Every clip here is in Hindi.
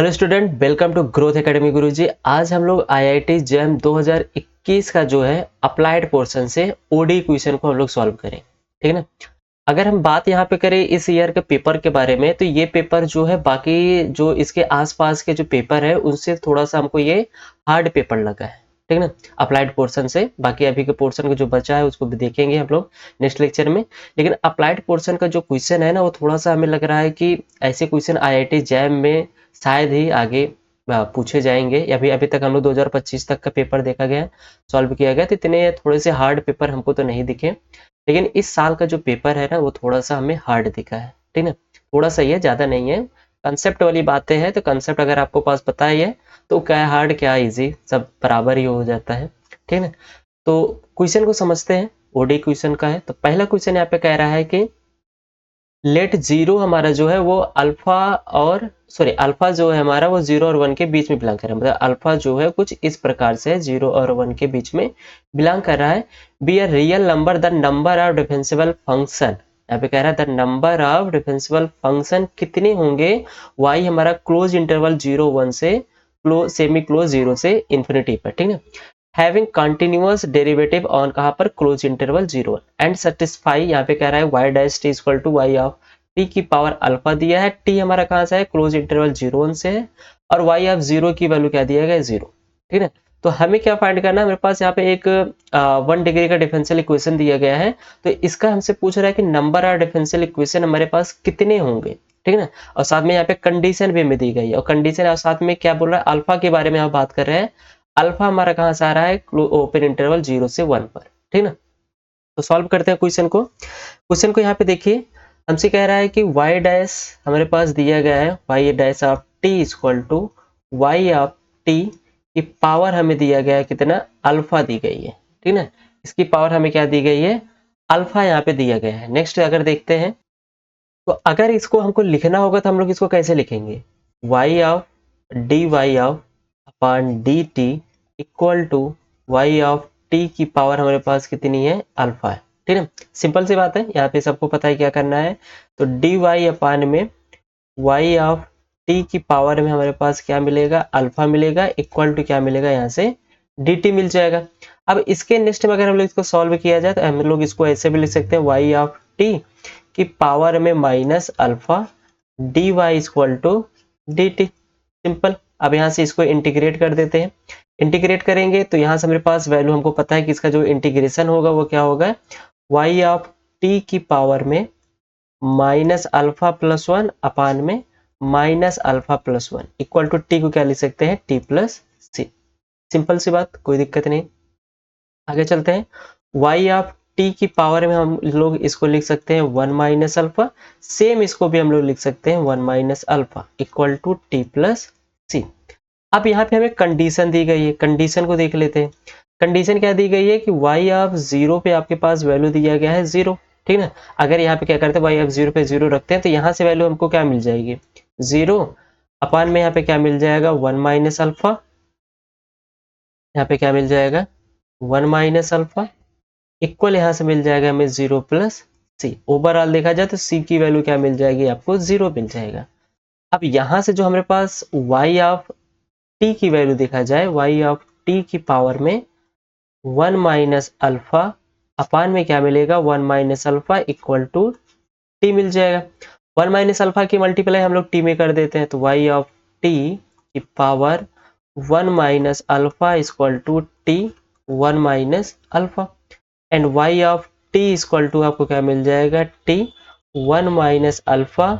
Hello student, welcome to growth academy Guruji. आज हम लोग आईआईटी जैम 2021 का जो है अप्लाइड पोर्शन से ओडी क्वेश्चन को हम लोग सॉल्व करें। ठीक है ना। अगर हम बात यहाँ पे करें इस ईयर के पेपर के बारे में, तो ये पेपर जो है बाकी जो इसके आसपास के जो पेपर है उनसे थोड़ा सा हमको ये हार्ड पेपर लगा है। ठीक है ना। अप्लाइड पोर्शन से बाकी अभी के पोर्शन का जो बचा है उसको भी देखेंगे हम लोग नेक्स्ट लेक्चर में। लेकिन अप्लाइड पोर्शन का जो क्वेश्चन है ना, वो थोड़ा सा हमें लग रहा है कि ऐसे क्वेश्चन आईआईटी जैम में शायद ही आगे पूछे जाएंगे। अभी अभी तक हम लोग 2025 तक का पेपर देखा गया, सॉल्व किया गया, तो इतने थोड़े से हार्ड पेपर हमको तो नहीं दिखे। लेकिन इस साल का जो पेपर है ना, वो थोड़ा सा हमें हार्ड दिखा है। ठीक है, थोड़ा सा ही है, ज़्यादा नहीं है। कंसेप्ट वाली बातें हैं, तो कंसेप्ट अगर आपको पास पता ही है तो क्या हार्ड क्या इजी सब बराबर ही हो जाता है। ठीक है ना। तो क्वेश्चन को समझते हैं। ओडी क्वेश्चन का है, तो पहला क्वेश्चन यहाँ पे कह रहा है कि लेट जीरो हमारा जो है वो अल्फा और अल्फा जो है हमारा वो 0 और 1 के बीच में बिलोंग कर रहा है। मतलब अल्फा जो है कुछ इस प्रकार से 0 और 1 के बीच में बिलोंग कर रहा है। Be a real number the number of differential function. यहाँ पे कह रहा है the number of differential function कितने होंगे वाई हमारा क्लोज इंटरवल 0 1 से सेमी क्लोज 0 से इंफिनिटी पर। ठीक है। हैविंग कंटिन्यूअस डेरिवेटिव ऑन कहाँ पर क्लोज इंटरवल 0 एंड सेटिस्फाई। यहाँ पे कह रहा है y dash t equal to y of t की पावर अल्फा दिया है। टी हमारा कहाँ से है, क्लोज इंटरवल 0 से है, और वाई ऑफ 0 की वैल्यू क्या दिया गया है, 0। ठीक है। तो हमें क्या फाइंड करना है, मेरे पास यहाँ पे एक 1 डिग्री का डिफरेंशियल इक्वेशन दिया गया है। तो इसका हमसे पूछ रहा है कि नंबर ऑफ डिफरेंशियल इक्वेशन हमारे पास कितने होंगे। ठीक है ना। और साथ में यहाँ पे कंडीशन भी हमें दी गई है, और कंडीशन और साथ में क्या बोल रहा है, अल्फा के बारे में हम बात कर रहे हैं। अल्फा हमारा कहाँ से आ रहा है, ओपन इंटरवल 0 से 1 पर। ठीक ना। तो सॉल्व करते हैं क्वेश्चन को। क्वेश्चन को यहाँ पे देखिए, हमसे कह रहा है कि y डैश हमारे पास दिया गया है, y dash of t equal to y of t की पावर हमें दिया गया है कितना, अल्फा दी गई है। ठीक ना। इसकी पावर हमें क्या दी गई है, अल्फा यहाँ पे दिया गया है। नेक्स्ट अगर देखते हैं, तो अगर इसको हमको लिखना होगा तो हम लोग इसको कैसे लिखेंगे, y of d y of upon d t equal to y of t की पावर हमारे पास कितनी है, अल्फा है। ठीक है। सिंपल सी बात है, यहाँ पे सबको पता है क्या करना है। तो डी वाई अपान में वाई ऑफ टी की पावर में हमारे पास क्या मिलेगा, अल्फा मिलेगा, इक्वल टू क्या मिलेगा, यहाँ से डी टी मिल जाएगा। अब इसके नेक्स्ट में अगर हम लोग इसको सॉल्व किया जाए तो हम लोग इसको ऐसे भी लिख सकते हैं, वाई ऑफ टी की पावर में minus alpha d Y equal to d t. Simple. अब यहाँ से इसको इंटीग्रेट कर देते हैं। इंटीग्रेट करेंगे तो यहाँ से मेरे पास वैल्यू हमको पता है कि इसका जो इंटीग्रेशन होगा वो क्या होगा, वाई ऑफ टी की पावर में माइनस अल्फा प्लस 1 अपान में minus alpha plus 1 equal to t को क्या लिख सकते हैं, टी प्लस सी। सिंपल सी बात, कोई दिक्कत नहीं। आगे चलते हैं। वाई ऑफ टी की पावर में हम लोग इसको लिख सकते हैं 1 माइनस अल्फा। सेम इसको भी हम लोग लिख सकते हैं 1 minus alpha equal to T plus C. अब यहाँ पे हमें कंडीशन दी गई है, कंडीशन को देख लेते हैं। कंडीशन क्या दी गई है कि y ऑफ 0 पे आपके पास वैल्यू दिया गया है 0। ठीक है ना। अगर यहाँ पे क्या करते हैं, y ऑफ 0 पे 0 रखते हैं तो यहाँ से वैल्यू हमको क्या मिल जाएगी, 0 अपान में यहाँ पे क्या मिल जाएगा, 1 माइनस अल्फा। यहाँ पे क्या मिल जाएगा, 1 माइनस अल्फा इक्वल यहाँ से मिल जाएगा हमें 0 प्लस सी। ओवरऑल देखा जाए तो c की वैल्यू क्या मिल जाएगी, आपको 0 मिल जाएगा। अब यहाँ से जो हमारे पास y ऑफ t की वैल्यू देखा जाए, y ऑफ t की पावर में 1 माइनस अल्फा अपान में क्या मिलेगा, 1 minus alpha equal to T मिल जाएगा। 1 माइनस अल्फा की मल्टीप्लाई हम लोग टी में कर देते हैं, तो y ऑफ टी की power 1 minus alpha equal to t 1 minus alpha and y of T equal to आपको क्या मिल जाएगा, टी 1 माइनस अल्फा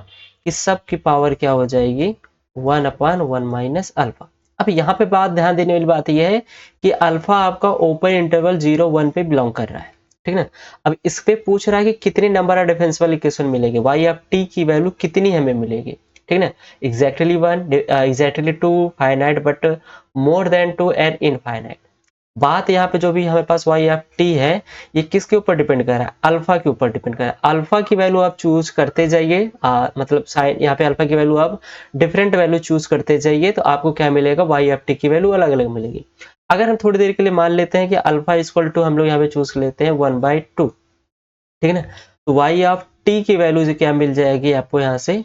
की सब की पावर क्या हो जाएगी, 1 अपान 1 माइनस अल्फा। अब यहाँ पे बात ध्यान देने वाली बात यह है कि अल्फा आपका ओपन इंटरवल 0 1 पे बिलोंग कर रहा है। ठीक ना। अब इस पे पूछ रहा है कि कितने नंबर ऑफ डिफरेंशियल इक्वेशन मिलेंगे, y ऑफ t की वैल्यू कितनी हमें मिलेगी। ठीक ना। Exactly 1, exactly 2, finite but more than 2 and infinite. बात यहाँ पे जो भी हमारे पास y ऑफ t है, ये किसके ऊपर डिपेंड कर रहा है, अल्फा के ऊपर डिपेंड कर रहा है। अल्फा की वैल्यू आप चूज करते जाइए, मतलब साइन यहाँ पे अल्फा की वैल्यू आप डिफरेंट वैल्यू चूज करते जाइए तो आपको क्या मिलेगा, y ऑफ t की वैल्यू अलग अलग मिलेगी। अगर हम थोड़ी देर के लिए मान लेते हैं कि अल्फा इक्वल टू हम लोग यहाँ पे चूज लेते हैं 1/2। ठीक है ना। तो y ऑफ t की वैल्यू क्या मिल जाएगी आपको यहाँ से,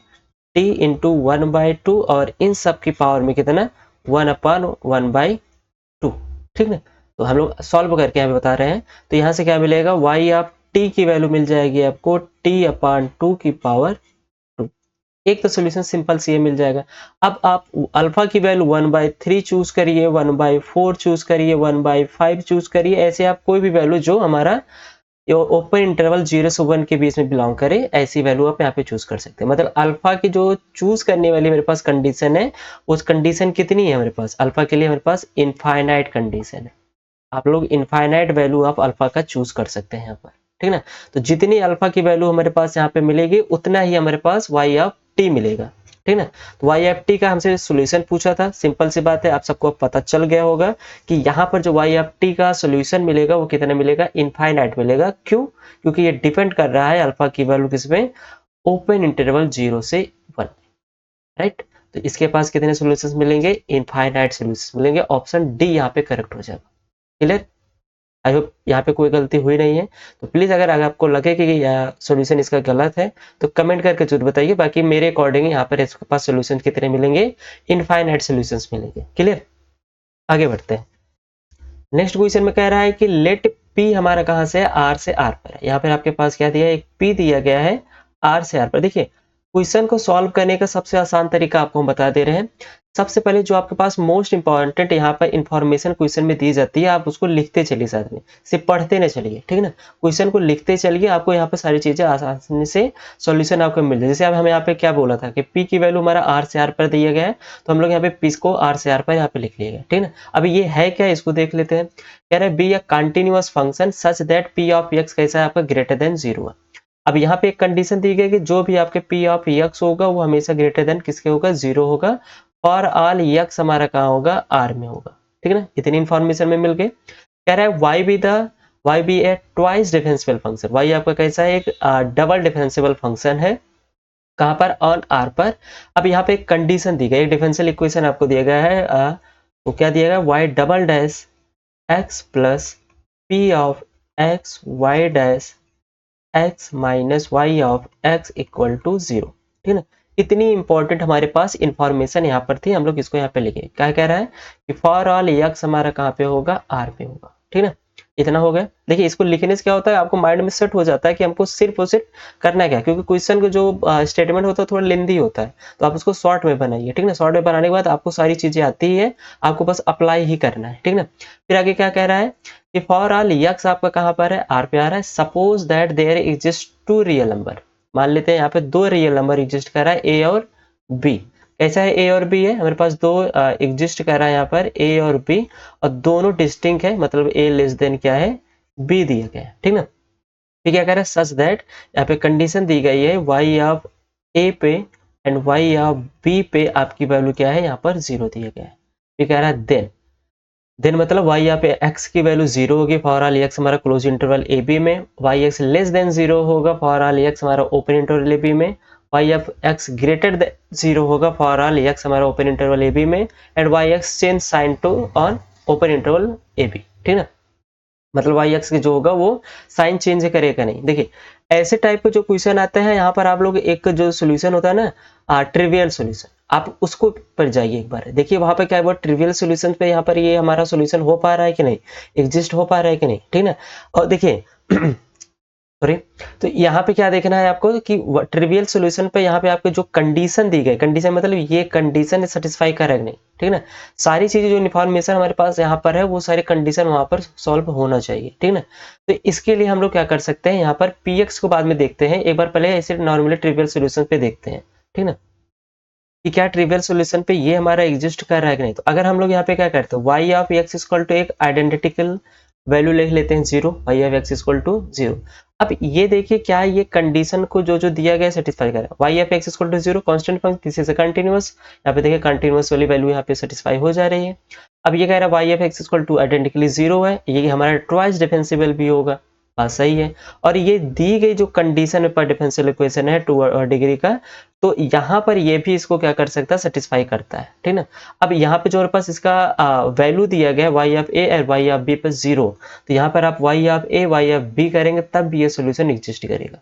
t इंटू 1/2 और इन सब की पावर में कितना 1/1/2। ठीक ना, तो हम लोग सॉल्व करके यहाँ पे बता रहे हैं। तो यहाँ से क्या मिलेगा, y ऑफ t की वैल्यू मिल जाएगी आपको t/2 की पावर 2। एक तो सोल्यूशन सिंपल सी मिल जाएगा। अब आप अल्फा की वैल्यू 1/3 चूज करिए, 1/4 चूज करिए, 1/5 चूज करिए, ऐसे आप कोई भी वैल्यू जो हमारा ओपन इंटरवल 0 से 1 के बीच में बिलोंग करे, ऐसी वैल्यू आप यहाँ पे चूज कर सकते हैं। मतलब अल्फा की जो चूज करने वाली मेरे पास कंडीशन है, उस कंडीशन कितनी है मेरे पास, अल्फा के लिए मेरे पास इनफाइनाइट कंडीशन है। आप लोग इनफाइनाइट वैल्यू ऑफ अल्फा का चूज कर सकते हैं यहाँ पर, ठीक ना। तो जितनी अल्फा की वैल्यू हमारे पास यहाँ पे मिलेगी, उतना ही हमारे पास y ऑफ t मिलेगा, ठीक ना। तो y ऑफ t का हमसे सॉल्यूशन पूछा था, सिंपल सी बात है, आप सबको पता चल गया होगा कि यहाँ पर जो y ऑफ t का सॉल्यूशन मिलेगा वो कितना मिलेगा, इनफाइनाइट मिलेगा। क्यों? क्योंकि ये डिपेंड कर रहा है अल्फा की वैल्यू किसमें, ओपन इंटरवल 0 से 1, राइट। तो इसके पास कितने सॉल्यूशंस मिलेंगे, इनफाइनाइट सॉल्यूशंस मिलेंगे। ऑप्शन डी यहाँ पे करेक्ट हो जाएगा। क्लियर? आई होप यहाँ पे कोई गलती हुई नहीं है। तो प्लीज अगर आपको लगे कि सॉल्यूशन इसका गलत है तो कमेंट करके जरूर बताइए। बाकी मेरे अकॉर्डिंग यहाँ पर इसके पास सॉल्यूशन कितने मिलेंगे, इनफाइनाइट सॉल्यूशंस मिलेंगे। क्लियर? आगे बढ़ते हैं। नेक्स्ट क्वेश्चन में कह रहा है कि लेट पी हमारा कहाँ से है, आर से आर पर है। यहाँ पर आपके पास क्या दिया है, एक पी दिया गया है आर से आर पर। देखिए क्वेश्चन को सॉल्व करने का सबसे आसान तरीका आपको हम बता दे रहे हैं। सबसे पहले जो आपके पास मोस्ट इंपॉर्टेंट यहाँ पर इंफॉर्मेशन क्वेश्चन में दी जाती है, आप उसको लिखते चलिए, साथ में सिर्फ पढ़ते न चलिए, ठीक ना। क्वेश्चन को लिखते चलिए, आपको यहाँ पे सारी चीजें आसानी से सॉल्यूशन आपको मिल जाए। जैसे अब हमें यहाँ पे क्या बोला था कि पी की वैल्यू हमारा आर से आर पर दिया गया है, तो हम लोग यहाँ पे पी को आर से आर पर यहाँ पे लिख लिएगा, ठीक ना। अब ये है क्या, इसको देख लेते हैं। कह रहे हैं be a continuous function such that P of x कैसा है आपका, ग्रेटर देन 0 है। अब यहाँ पे एक कंडीशन दी गई कि जो भी आपके पी ऑफ एक्स होगा वो हमेशा ग्रेटर देन किसके होगा, 0 होगा। और ऑल एक्स हमारा कहाँ होगा, आर में होगा, ठीक है ना। इतनी इंफॉर्मेशन में मिल गई। कह रहा है वाई बी ए ट्वाइस डिफरेंशियल फंक्शन, वाई आपका कैसा है, एक डबल डिफरेंशियल फंक्शन है। कहाँ पर, ऑन आर पर। अब यहाँ पे एक कंडीशन दी गई, एक डिफरेंशियल इक्वेशन आपको दिया गया है, वो क्या दिया गया, y double dash x plus p of x y dash x minus y of x equal to 0, ठीक है ना। इतनी इंपॉर्टेंट हमारे पास इंफॉर्मेशन यहाँ पर थी, हम लोग इसको यहाँ पे लिखे। क्या कह रहा है कि फॉर ऑल x हमारा कहाँ पे होगा, r पे होगा, ठीक है ना। इतना हो गया। देखिए इसको लिखने से क्या होता है, आपको माइंड में सेट हो जाता है कि हमको सिर्फ और सिर्फ करना क्या, क्योंकि क्वेश्चन का जो स्टेटमेंट होता है थोड़ा लेंदी होता है, तो आप उसको शॉर्ट में बनाइए, ठीक ना। शॉर्ट में बनाने के बाद आपको सारी चीजें आती ही है, आपको बस अप्लाई ही करना है, ठीक ना। फिर आगे क्या कह रहा है कि फॉर ऑल यक्स आपका कहाँ पर है, आर पे आ रहा है। Suppose that there exist two real number, मान लेते हैं यहाँ पे दो रियल नंबर एग्जिस्ट कर रहा है, ए और बी। कैसा है, ए और बी है, हमारे पास दो एग्जिस्ट कर रहा है यहाँ पर, ए और बी, और दोनों डिस्टिंक्ट है, मतलब ए लेस देन क्या है, बी दिया गया है, ठीक ना। फिर क्या कह रहा है, सच दैट, यहाँ पे कंडीशन दी गई है वाई ऑफ ए पे एंड वाई ऑफ बी पे आपकी वैल्यू क्या है, यहाँ पर 0 दिया गया है। फिर कह रहा है देन मतलब y यहाँ पे x की वैल्यू 0 होगी फॉर ऑल x हमारा क्लोज इंटरवल ए बी में, y x लेस देन 0 होगा फॉर ऑल x हमारा ओपन इंटरवल ए बी में, y of x greater than 0 होगा फॉर ऑल x हमारा ओपन इंटरवल ए बी में, and y x change sign to on open interval A B, ठीक है। मतलब वाई एक्स जो होगा वो साइन चेंज करेगा नहीं। देखिए ऐसे टाइप के जो क्वेश्चन आते हैं यहाँ पर आप लोग एक जो सोल्यूशन होता है ना, ट्रिवियल सोल्यूशन, आप उसको पर जाइए एक बार, देखिए वहां पे क्या है, ट्रिवियल सोल्यूशन पे यहाँ पर ये हमारा सोल्यूशन हो पा रहा है कि नहीं, एग्जिस्ट हो पा रहा है कि नहीं, ठीक ना। और देखिए सॉरी, तो यहाँ पे क्या देखना है आपको कि ट्रिवियल सॉल्यूशन पे यहाँ पे आपको जो कंडीशन दी गई, कंडीशन मतलब ये कंडीशन सेटिस्फाई कर रहा है नहीं, ठीक है ना। सारी चीजें जो इन्फॉर्मेशन हमारे पास यहाँ पर है वो सारे कंडीशन वहां पर सॉल्व होना चाहिए, ठीक है ना। तो इसके लिए हम लोग क्या कर सकते हैं, यहाँ पर px को बाद में देखते हैं, एक बार पहले ऐसे नॉर्मली ट्रिवियल सोल्यूशन पे देखते हैं, ठीक ना, कि क्या ट्रिवियल सॉल्यूशन पे ये हमारा एग्जिस्ट कर रहा है कि नहीं। तो अगर हम लोग यहाँ पे क्या करते हैं, y of x equal to एक आइडेंटिकल वैल्यू लिख लेते हैं 0, y of x equal to 0। अब ये देखिए क्या ये कंडीशन को जो जो दिया गया सेटिस्फाई कर रहा है, y of x equal to 0 constant function, this is a continuous. यहाँ पे देखिए कंटीन्यूअस वाली वैल्यू यहाँ पे सेटिस्फाई हो जा रही है। अब ये कह रहा है y of x equal to identically 0 है, ये हमारा ट्वाइस डिफरेंशिएबल भी होगा, बात सही है। और ये दी गई जो कंडीशन पर डिफरेंशियल इक्वेशन है 2 डिग्री का, तो यहाँ पर ये भी इसको क्या कर सकता है, सेटिस्फाई करता है, ठीक ना। अब यहाँ पे जो हमारे पास इसका वैल्यू दिया गया है y ऑफ a और y ऑफ b पर 0, तो यहाँ पर आप y of a y of b करेंगे तब भी ये सोल्यूशन एग्जिस्ट करेगा।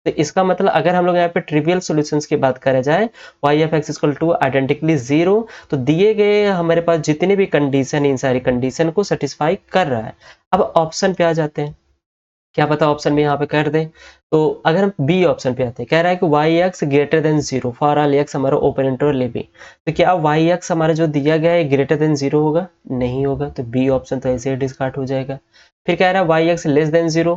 तो इसका मतलब अगर हम लोग यहाँ पे ट्रिवियल सॉल्यूशंस की बात करा जाए, y of x equal to identically 0, तो दिए गए हमारे पास जितनी भी कंडीशन, इन सारी कंडीशन को सेटिस्फाई कर रहा है। अब ऑप्शन पे आ जाते हैं, क्या पता ऑप्शन में यहाँ पे कर दें। तो अगर हम बी ऑप्शन पे आते हैं, कह रहा है कि Y x greater than 0 for all x हमारा ओपन इंटरवल ले बी। तो क्या वाई एक्स हमारा जो दिया गया है ग्रेटर देन 0 होगा? नहीं होगा, तो बी ऑप्शन तो ऐसे ही डिस्कार्ड हो जाएगा। फिर कह रहा है Y X less than 0,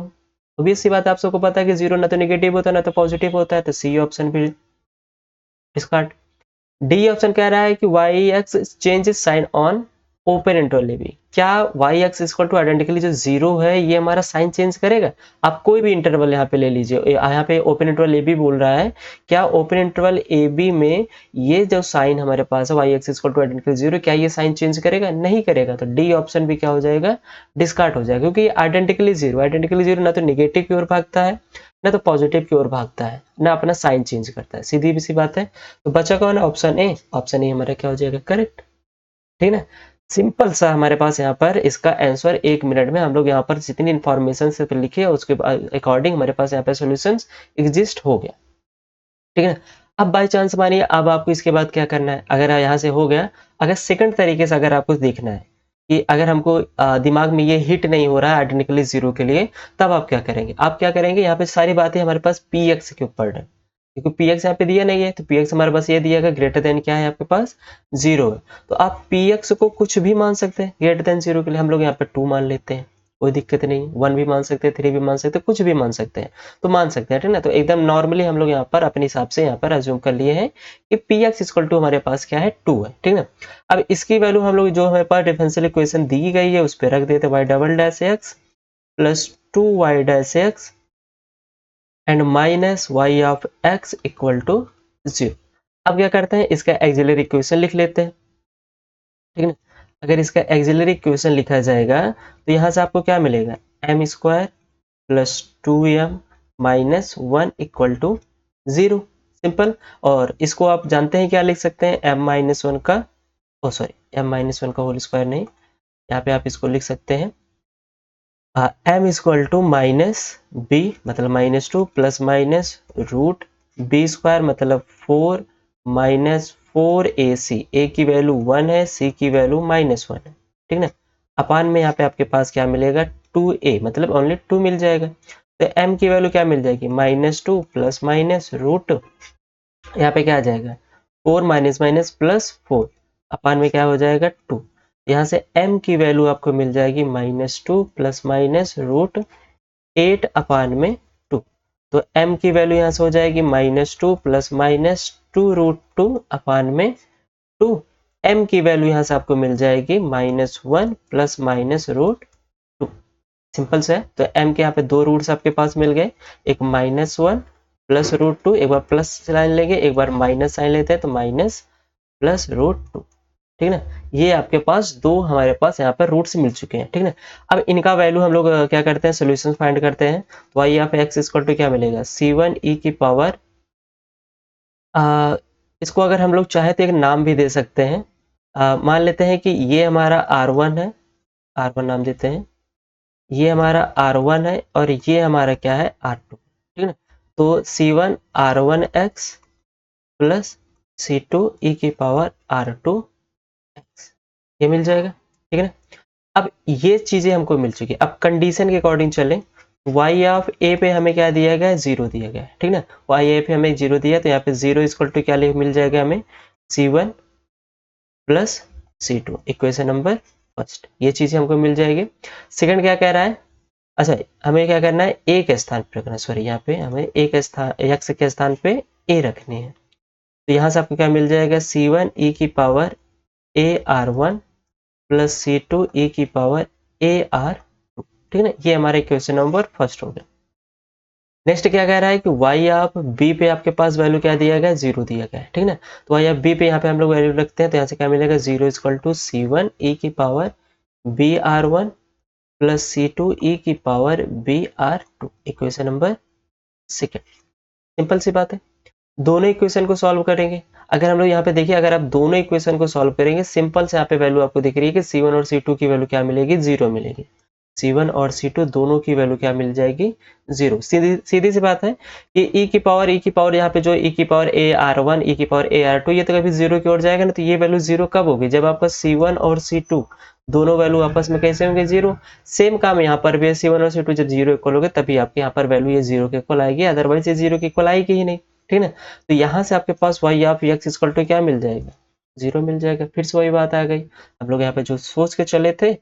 obvious सी बात है, आप सबको पता है कि 0 ना तो नेगेटिव होता है ना तो पॉजिटिव होता है, तो सी ऑप्शन भी डिस्कार्ड। डी ऑप्शन कह रहा है कि Y X changes sign on open interval A B. क्या Y x equal to identically जो 0 है ये हमारा साइन चेंज करेगा? आप कोई भी इंटरवल यहाँ पे ले लीजिए, यहाँ पे ओपन इंटरवल ए बी बोल रहा है, क्या ओपन इंटरवल ए बी में ये जो साइन हमारे पास है Y x equal to identically 0, क्या ये साइन चेंज करेगा? नहीं करेगा, तो डी ऑप्शन भी क्या हो जाएगा? डिस्कार्ड हो जाएगा, क्योंकि आइडेंटिकली 0, आइडेंटिकली 0 ना तो निगेटिव की ओर भागता है ना तो पॉजिटिव की ओर भागता है, ना अपना साइन चेंज करता है, सीधी भी सी बात है। तो बचा कौन है? Option A. ऑप्शन ए हमारा क्या हो जाएगा? करेक्ट। ठीक है, सिंपल सा हमारे पास यहाँ पर इसका आंसर 1 मिनट में हम लोग यहाँ पर जितनी इंफॉर्मेशन से लिखे उसके अकॉर्डिंग हमारे पास यहाँ पर सॉल्यूशंस एग्जिस्ट हो गया। ठीक है, अब बाई चांस मानिए अब आपको इसके बाद क्या करना है, अगर यहाँ से हो गया, अगर सेकंड तरीके से अगर आपको देखना है कि अगर हमको दिमाग में ये हिट नहीं हो रहा है आइडेंटिकली 0 के लिए, तब आप क्या करेंगे? आप क्या करेंगे, यहाँ पे सारी बातें हमारे पास पी एक्स के ऊपर है, क्योंकि पी एक्स यहाँ पे दिया नहीं है, तो पी एक्स हमारे पास ये दिया गया ग्रेटर देन क्या है आपके पास? 0 है। तो आप पी एक्स को कुछ भी मान सकते हैं, ग्रेटर देन 0 के लिए हम लोग यहाँ पे 2 मान लेते हैं, कोई दिक्कत नहीं, 1 भी मान सकते हैं, 3 भी मान सकते हैं, कुछ भी मान सकते हैं, तो मान सकते हैं, ठीक ना। तो एकदम नॉर्मली हम लोग यहाँ पर अपने हिसाब से यहाँ पर अज्यूम कर लिए हैं कि पी एक्स इक्वल टू हमारे पास क्या है? 2 है, ठीक ना। अब इसकी वैल्यू हम लोग जो हमारे पास डिफरेंशियल इक्वेशन दी गई है उस पर रख देते हैं, y double dash x plus 2y dash x and minus y of x equal to 0। अब क्या करते हैं, इसका एक्सिलरी इक्वेशन लिख लेते हैं, ठीक है ना। अगर इसका एक्सिलरी इक्वेशन लिखा जाएगा तो यहाँ से आपको क्या मिलेगा? M square plus 2m minus 1 equal to 0, simple. और इसको आप जानते हैं क्या लिख सकते हैं? m माइनस 1 का, ओ सॉरी, m माइनस 1 का होल स्क्वायर नहीं, यहाँ पे आप इसको लिख सकते हैं m equal to minus B मतलब minus 2 plus minus root B square मतलब 4 माइनस 4ac, a की वैल्यू 1 है, c की वैल्यू माइनस 1 है, ठीक ना। अपान में यहाँ पे आपके पास क्या मिलेगा? 2a मतलब ओनली 2 मिल जाएगा, तो m की वैल्यू क्या मिल जाएगी? माइनस 2 प्लस माइनस रूट, यहाँ पे क्या आ जाएगा? 4 माइनस माइनस प्लस 4, अपान में क्या हो जाएगा? 2। यहाँ से m की वैल्यू आपको मिल जाएगी माइनस 2 प्लस माइनस रूट 8 अपान में 2। तो m की वैल्यू यहाँ से हो जाएगी माइनस 2 प्लस माइनस 2 रूट 2 अपान में 2। m की वैल्यू यहाँ से आपको मिल जाएगी minus 1 plus minus root 2। Simple से है, तो m के यहाँ पे दो रूट्स आपके पास मिल गए, एक माइनस 1 प्लस रूट 2, एक बार प्लस साइन लेंगे, एक बार माइनस साइन लेते हैं, तो माइनस प्लस रूट 2, ठीक ना। ये आपके पास दो हमारे पास यहाँ पर रूट्स मिल चुके हैं, ठीक ना। अब इनका वैल्यू हम लोग क्या करते हैं? सोल्यूशन फाइंड करते हैं। तो y of x equal to क्या मिलेगा? c1 e की पावर, इसको अगर हम लोग चाहे तो एक नाम भी दे सकते हैं, मान लेते हैं कि ये हमारा r1 है, r1 नाम देते हैं, ये हमारा r1 है और ये हमारा क्या है? r2, ठीक है ना। तो c1 r1x plus c2 e की पावर r2 x, ये मिल जाएगा, ठीक है ना। अब ये चीजें हमको मिल चुकी है, अब कंडीशन के अकॉर्डिंग चलें, y ऑफ a पे हमें क्या दिया गया है? 0 दिया गया है, ठीक ना। y a पे हमें 0 दिया, तो यहाँ पे 0 इक्वल टू क्या मिल जाएगा हमें? c1 plus c2, equation number first, ये चीजें हमको मिल जाएगी। सेकंड क्या कह रहा है? अच्छा, हमें क्या करना है? a के स्थान पे रखना है, सॉरी यहाँ पे हमें a के स्थान, x के स्थान पे a रखनी है। तो यहाँ से आपको क्या मिल जाएगा? c1 e की power a r1 plus c2 e की पावर a r2, ठीक है ना। ये हमारा इक्वेशन नंबर फर्स्ट हो गया। नेक्स्ट क्या कह रहा है कि y ऑफ b पे आपके पास वैल्यू क्या दिया गया? 0 दिया गया है, ठीक ना। तो y ऑफ b पे यहाँ पे हम लोग वैल्यू रखते हैं, तो यहाँ से क्या मिलेगा? 0 इक्वल टू c1 e की power b r1 plus c2 e की power b r2, equation number second. Simple सी बात है, दोनों इक्वेशन को सॉल्व करेंगे। अगर हम लोग यहाँ पे देखिए, अगर आप दोनों इक्वेशन को सॉल्व करेंगे, सिंपल से यहाँ पे वैल्यू आपको दिख रही है कि c1 और c2 की वैल्यू क्या मिलेगी? 0 मिलेगी। C1 और C2 दोनों की वैल्यू क्या मिल जाएगी, 0। सीधी सीधी सी बात है कि e की पावर यहाँ पे जो e की पावर AR1 e की पावर AR2 ये तो कभी 0 की ओर जाएगा ना, तो ये वैल्यू 0 कब होगी, जब आपका C1 और C2 दोनों वैल्यू आपस में कैसे होंगे, 0। सेम काम यहाँ पर भी है, C1 और C2 जब 0 इक्वल होगे तभी आपके यहाँ पर वैल्यू ये 0 के इक्वल आएगी, अदरवाइज ये 0 के इक्वल आएगी ही नहीं, ठीक ना। तो यहाँ से आपके पास y of x equal to क्या मिल जाएगा, 0 मिल जाएगा। फिर से वही बात आ गई, हम लोग यहाँ पे जो सोच के चले थे,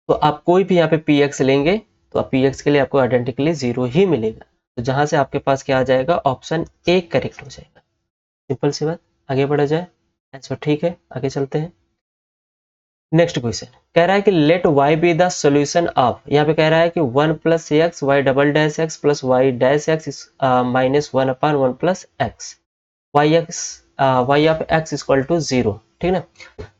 तो आप कोई भी यहाँ पे px लेंगे तो आप px के लिए आपको आइडेंटिकली 0 ही मिलेगा। तो जहां से आपके पास क्या आ जाएगा, ऑप्शन ए करेक्ट हो जाएगा। सिंपल सी बात, आगे बढ़ा जाए, आंसर ठीक है, आगे चलते हैं। नेक्स्ट क्वेश्चन कह रहा है कि let y be the solution of, यहाँ पे कह रहा है कि 1 plus x y double dash x plus y dash x minus 1 upon 1 plus x, y of x equal to 0, ठीक ना।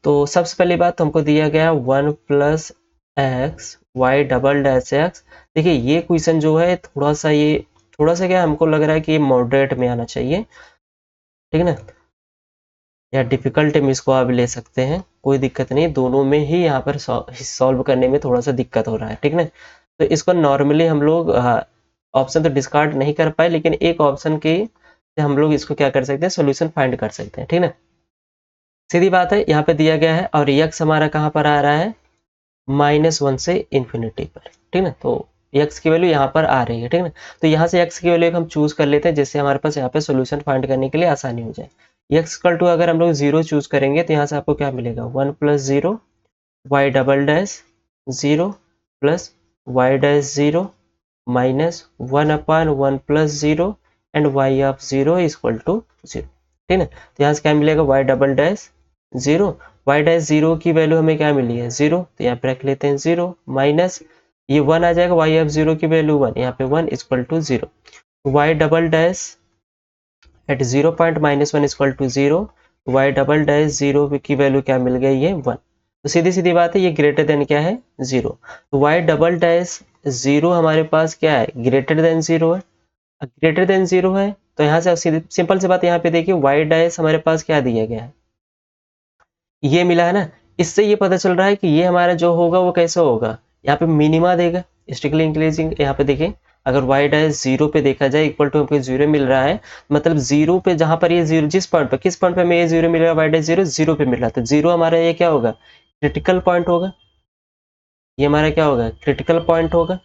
तो सबसे पहली बात हमको दिया गया 1 plus x y double dash x. देखिए ये क्वेश्चन जो है थोड़ा सा क्या हमको लग रहा है कि मॉडरेट में आना चाहिए, ठीक है ना, या डिफिकल्ट में इसको आप ले सकते हैं, कोई दिक्कत नहीं, दोनों में ही यहाँ पर सॉल्व करने में थोड़ा सा दिक्कत हो रहा है, ठीक ना। तो इसको नॉर्मली हम लोग ऑप्शन तो डिस्कार्ड नहीं कर पाए, लेकिन एक ऑप्शन के से हम लोग इसको क्या कर सकते हैं, सोल्यूशन फाइंड कर सकते हैं, ठीक ना। सीधी बात है, यहाँ पे दिया गया है और यक्स हमारा कहाँ पर आ रहा है, -1 से इन्फिनिटी पर, ठीक ना। तो x की वैल्यू यहाँ पर आ रही है, ठीक ना। तो यहाँ से x की वैल्यू हम चूज कर लेते हैं, जिससे हमारे पास यहाँ पे सोल्यूशन फाइंड करने के लिए आसानी हो जाए। x इक्वल टू अगर हम लोग 0 चूज करेंगे तो यहाँ से आपको क्या मिलेगा, 1 plus 0 y double dash 0 plus y dash 0 minus 1 upon 1 plus 0 and y of 0 equal to 0, ठीक है। तो यहाँ से क्या मिलेगा, y double dash 0, y dash 0 की वैल्यू हमें क्या मिली है, 0, तो यहाँ पे रख लेते हैं 0 माइनस ये 1 आ जाएगा, वाई ऑफ 0 की वैल्यू 1, यहाँ पे 1 equal to 0, y double dash at 0 point minus 1 equal to 0, y double dash 0 की वैल्यू क्या मिल गई है, 1। तो सीधी सीधी बात है, ये ग्रेटर देन क्या है, 0। तो वाई डबल डैश 0 हमारे पास क्या है, ग्रेटर देन 0 है, ग्रेटर देन 0 है तो यहाँ से सीधी सिंपल सी बात, यहाँ पे देखिए वाई डैश हमारे पास क्या दिया गया है, ये मिला है ना। इससे ये पता चल रहा है कि ये हमारा जो होगा वो कैसा होगा, यहाँ पे मिनिमा देगा, स्ट्रिक्टली इंक्रीजिंग। यहाँ पे देखिए अगर y डैश 0 पे देखा जाए इक्वल टू हमको 0 मिल रहा है, मतलब 0 पे जहां पर ये 0 जिस पॉइंट पे किस पॉइंट पे हमें ये 0 मिल रहा है, y डैश 0 0 पे मिल रहा है, तो 0 हमारा ये क्या होगा, क्रिटिकल पॉइंट होगा, ये हमारा क्या होगा, क्रिटिकल पॉइंट होगा,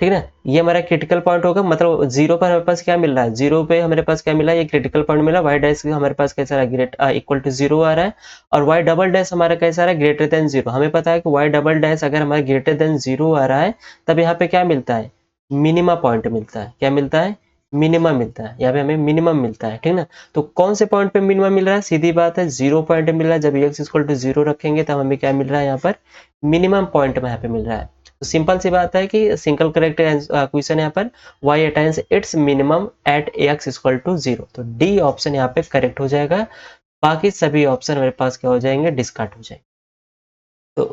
ठीक है ना। ये हमारा क्रिटिकल पॉइंट होगा, मतलब 0 पर हमारे पास क्या मिल रहा है, 0 पे हमारे पास क्या मिला है, ये क्रिटिकल पॉइंट मिला, वाई डैश हमारे पास कैसा रहा, ग्रेट इक्वल टू 0 आ रहा है, और वाई डबल डैश हमारा कैसा रहा, ग्रेटर देन 0। हमें पता है कि वाई डबल डैश अगर हमारा ग्रेटर देन 0 आ रहा है तब यहाँ पे क्या मिलता है, मिनिमा पॉइंट मिलता है, क्या मिलता है, मिनिमम मिलता है, यहाँ पे हमें मिनिमम मिलता है, ठीक ना। तो कौन से पॉइंट पे मिनिमम मिल रहा है, सीधी बात है 0 पॉइंट मिल रहा है, जब x इक्वल टू 0 रखेंगे तब हमें क्या मिल रहा है, यहाँ पर मिनिमम पॉइंट में यहाँ पे मिल रहा है। तो सिंपल सी बात है कि सिंगल करेक्ट क्वेश्चन यहाँ पर y attains its minimum at x equal to 0, तो डी ऑप्शन यहाँ पे करेक्ट हो जाएगा, बाकी सभी ऑप्शन मेरे पास क्या हो जाएंगे, डिस्कार्ड हो जाएंगे।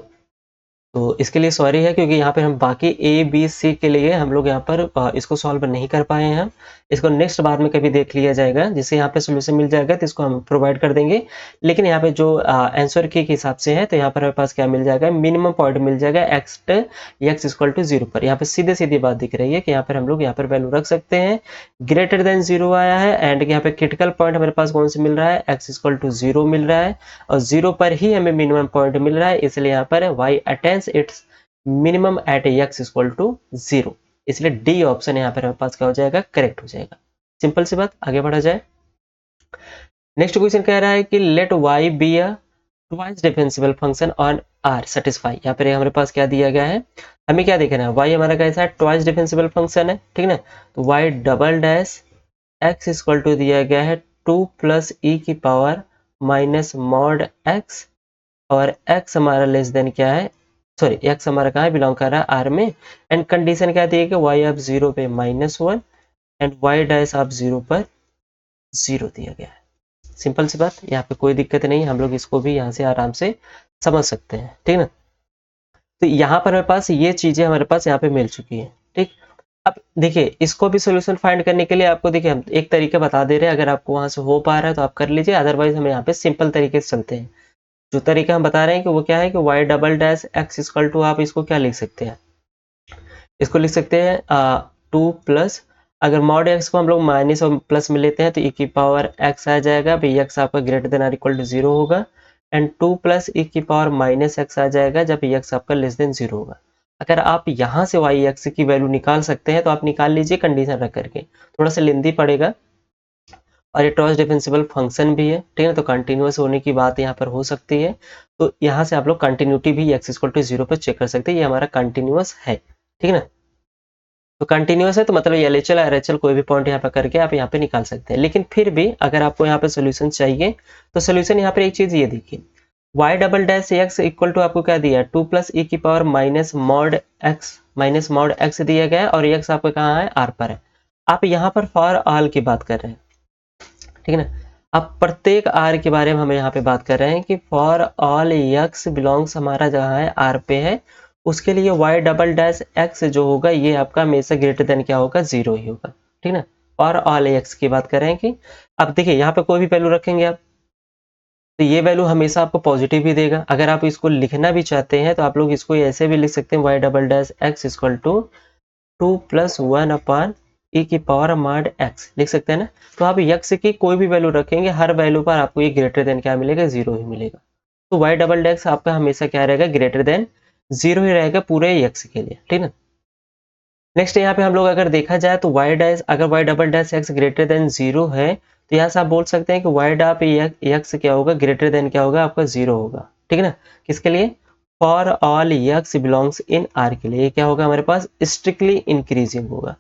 तो इसके लिए सॉरी है, क्योंकि यहाँ पर हम बाकी ए बी सी के लिए हम लोग यहाँ पर इसको सॉल्व नहीं कर पाए हैं। हम इसको नेक्स्ट बाद में कभी देख लिया जाएगा, जिससे यहाँ पे सोल्यूशन मिल जाएगा तो इसको हम प्रोवाइड कर देंगे। लेकिन यहाँ पे जो आंसर की के हिसाब से है, तो यहाँ पर हमारे पास क्या मिल जाएगा, मिनिमम पॉइंट मिल जाएगा एक्स इक्वल टू 0 पर। यहाँ पे सीधे सीधी बात दिख रही है कि यहाँ पर हम लोग यहाँ पर वैल्यू रख सकते हैं, ग्रेटर देन 0 आया है, एंड यहाँ पे क्रिटिकल पॉइंट हमारे पास कौन से मिल रहा है, एक्स इक्वल टू 0 मिल रहा है, और 0 पर ही हमें मिनिमम पॉइंट मिल रहा है, इसलिए यहाँ पर y attains its minimum at x equal to 0, इसलिए डी ऑप्शन यहाँ पर हमारे पास क्या हो जाएगा, करेक्ट हो जाएगा। सिंपल सी बात, आगे बढ़ा जाए। नेक्स्ट क्वेश्चन कह रहा है कि let y be a twice differential function on r satisfy. यहाँ पर हमारे पास क्या दिया गया है, हमें क्या देखना है, y हमारा कैसा है, ट्वाइस डिफरेंशियल फंक्शन है, ठीक ना। तो y double dash x equal to दिया गया है 2 प्लस e की पावर माइनस मॉड x, और x हमारा लेस देन क्या है, सॉरी x हमारा कहाँ बिलोंग कर रहा है, r में, एंड कंडीशन क्या दी है कि y ऑफ 0 पे -1 एंड y डैश ऑफ 0 पर 0 दिया गया है। सिंपल सी बात, यहाँ पे कोई दिक्कत नहीं, हम लोग इसको भी यहाँ से आराम से समझ सकते हैं, ठीक ना। तो यहाँ पर हमारे पास ये चीजें हमारे पास यहाँ पे मिल चुकी है, ठीक। अब देखिए इसको भी सोल्यूशन फाइंड करने के लिए आपको देखिए हम एक तरीका बता दे रहे हैं, अगर आपको वहां से हो पा रहा है तो आप कर लीजिए, अदरवाइज हम यहाँ पे सिंपल तरीके से चलते हैं। जो तरीका हम बता रहे हैं कि वो क्या है कि y double dash x equal to, आप इसको क्या लिख सकते हैं, इसको लिख सकते हैं 2 प्लस, अगर मॉड एक्स को हम लोग माइनस और प्लस में लेते हैं तो ई की पावर एक्स आ जाएगा, भाई एक्स आपका greater than R equal to 0 होगा, एंड 2 प्लस ई की पावर माइनस एक्स आ जाएगा जब एक्स आपका लेस देन 0 होगा। अगर आप यहाँ से वाई एक्स की वैल्यू निकाल सकते हैं तो आप निकाल लीजिए कंडीशन रख करके, थोड़ा सा लेंदी पड़ेगा और ये ट्रॉस डिफेंसिबल फंक्शन भी है, ठीक है, तो कंटिन्यूस होने की बात यहाँ पर हो सकती है। तो यहाँ से आप लोग कंटिन्यूटी भी एक्स इक्वल टू 0 पर चेक कर सकते हैं, ये हमारा कंटिन्यूस है, ठीक है ना। तो कंटिन्यूस है तो मतलब एलएचएल आरएचएल कोई भी पॉइंट यहाँ पे करके आप यहाँ पे निकाल सकते हैं। लेकिन फिर भी अगर आपको यहाँ पे सोल्यूशन चाहिए तो सोल्यूशन यहाँ पे एक चीज ये देखिए, y double dash x equal to आपको क्या दिया है 2 प्लस ई की पावर माइनस मॉड एक्स दिया गया है और एक्स आपका कहाँ है आर पर है। आप यहाँ पर फॉर ऑल की बात कर रहे हैं, ठीक है ना। अब प्रत्येक आर के बारे में हम यहाँ पे बात कर रहे हैं कि फॉर ऑल एक्स बिलोंग्स हमारा जहाँ है आर पे है, उसके लिए वाई डबल डैश एक्स जो होगा ये आपका हमेशा ग्रेटर देन क्या होगा 0 ही होगा, ठीक ना। फॉर ऑल एक्स की बात कर रहे हैं कि अब देखिए यहाँ पे कोई भी वैल्यू रखेंगे आप तो ये वैल्यू हमेशा आपको पॉजिटिव ही देगा। अगर आप इसको लिखना भी चाहते हैं तो आप लोग इसको ऐसे भी लिख सकते हैं y double dash x equal to 2 plus 1 upon e की पावर मॉड एक्स लिख सकते हैं ना। तो आप एक्स की कोई भी वैल्यू रखेंगे हर वैल्यू पर आपको ये ग्रेटर देन क्या मिलेगा 0 ही मिलेगा। तो वाई डबल डैश आपका हमेशा क्या रहेगा ग्रेटर देन 0 ही रहेगा पूरे एक्स के लिए, ठीक ना। नेक्स्ट यहाँ पे हम लोग अगर देखा जाए तो वाई डैश अगर y double dash x greater than 0 है तो यहाँ से आप बोल सकते हैं कि वाई डाप एक्स क्या होगा ग्रेटर देन क्या होगा आपका 0 होगा, ठीक है ना। किसके लिए, for all x belongs in are के लिए, ये क्या होगा हमारे पास स्ट्रिक्टली इंक्रीजिंग होगा।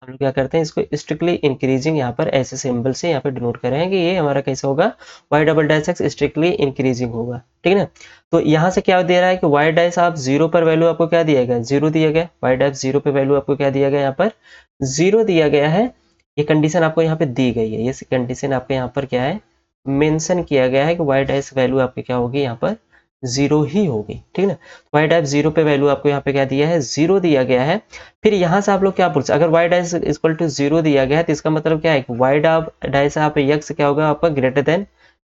हम लोग क्या करते हैं इसको स्ट्रिक्टली इंक्रीजिंग यहाँ पर ऐसे सिंबल से यहाँ पर डिनोट कर रहे हैं कि ये हमारा कैसा होगा y double dash x strictly increasing होगा, ठीक है ना। तो यहाँ से क्या दे रहा है कि वाई डैश आप 0 पर वैल्यू आपको क्या दिया गया 0 दिया गया, वाई डैश 0 पर वैल्यू आपको क्या दिया गया यहाँ पर 0 दिया गया है। ये कंडीशन आपको यहाँ पे दी गई है, ये कंडीशन आपके यहाँ पर क्या है मेंशन किया गया है कि वाई डैश वैल्यू आपकी क्या होगी यहाँ पर 0 ही होगी, ठीक है ना। वाई डैश 0 पे वैल्यू आपको यहाँ पे क्या दिया है 0 दिया गया है। फिर यहाँ से आप लोग क्या पूछ, अगर वाई डैश इक्वल टू 0 दिया गया है तो इसका मतलब क्या है वाई डैश आप एक्स क्या होगा आपका ग्रेटर देन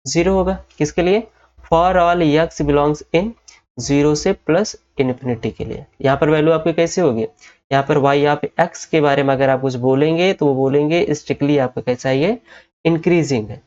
0 होगा। किसके लिए, फॉर ऑल एक्स बिलोंग्स इन 0 से प्लस इन्फिनिटी के लिए। यहाँ पर वैल्यू आपकी कैसे होगी, यहाँ पर वाई आप एक्स के बारे में अगर आप कुछ बोलेंगे तो वो बोलेंगे स्ट्रिक्टली आपका कैसा है ये इंक्रीजिंग है।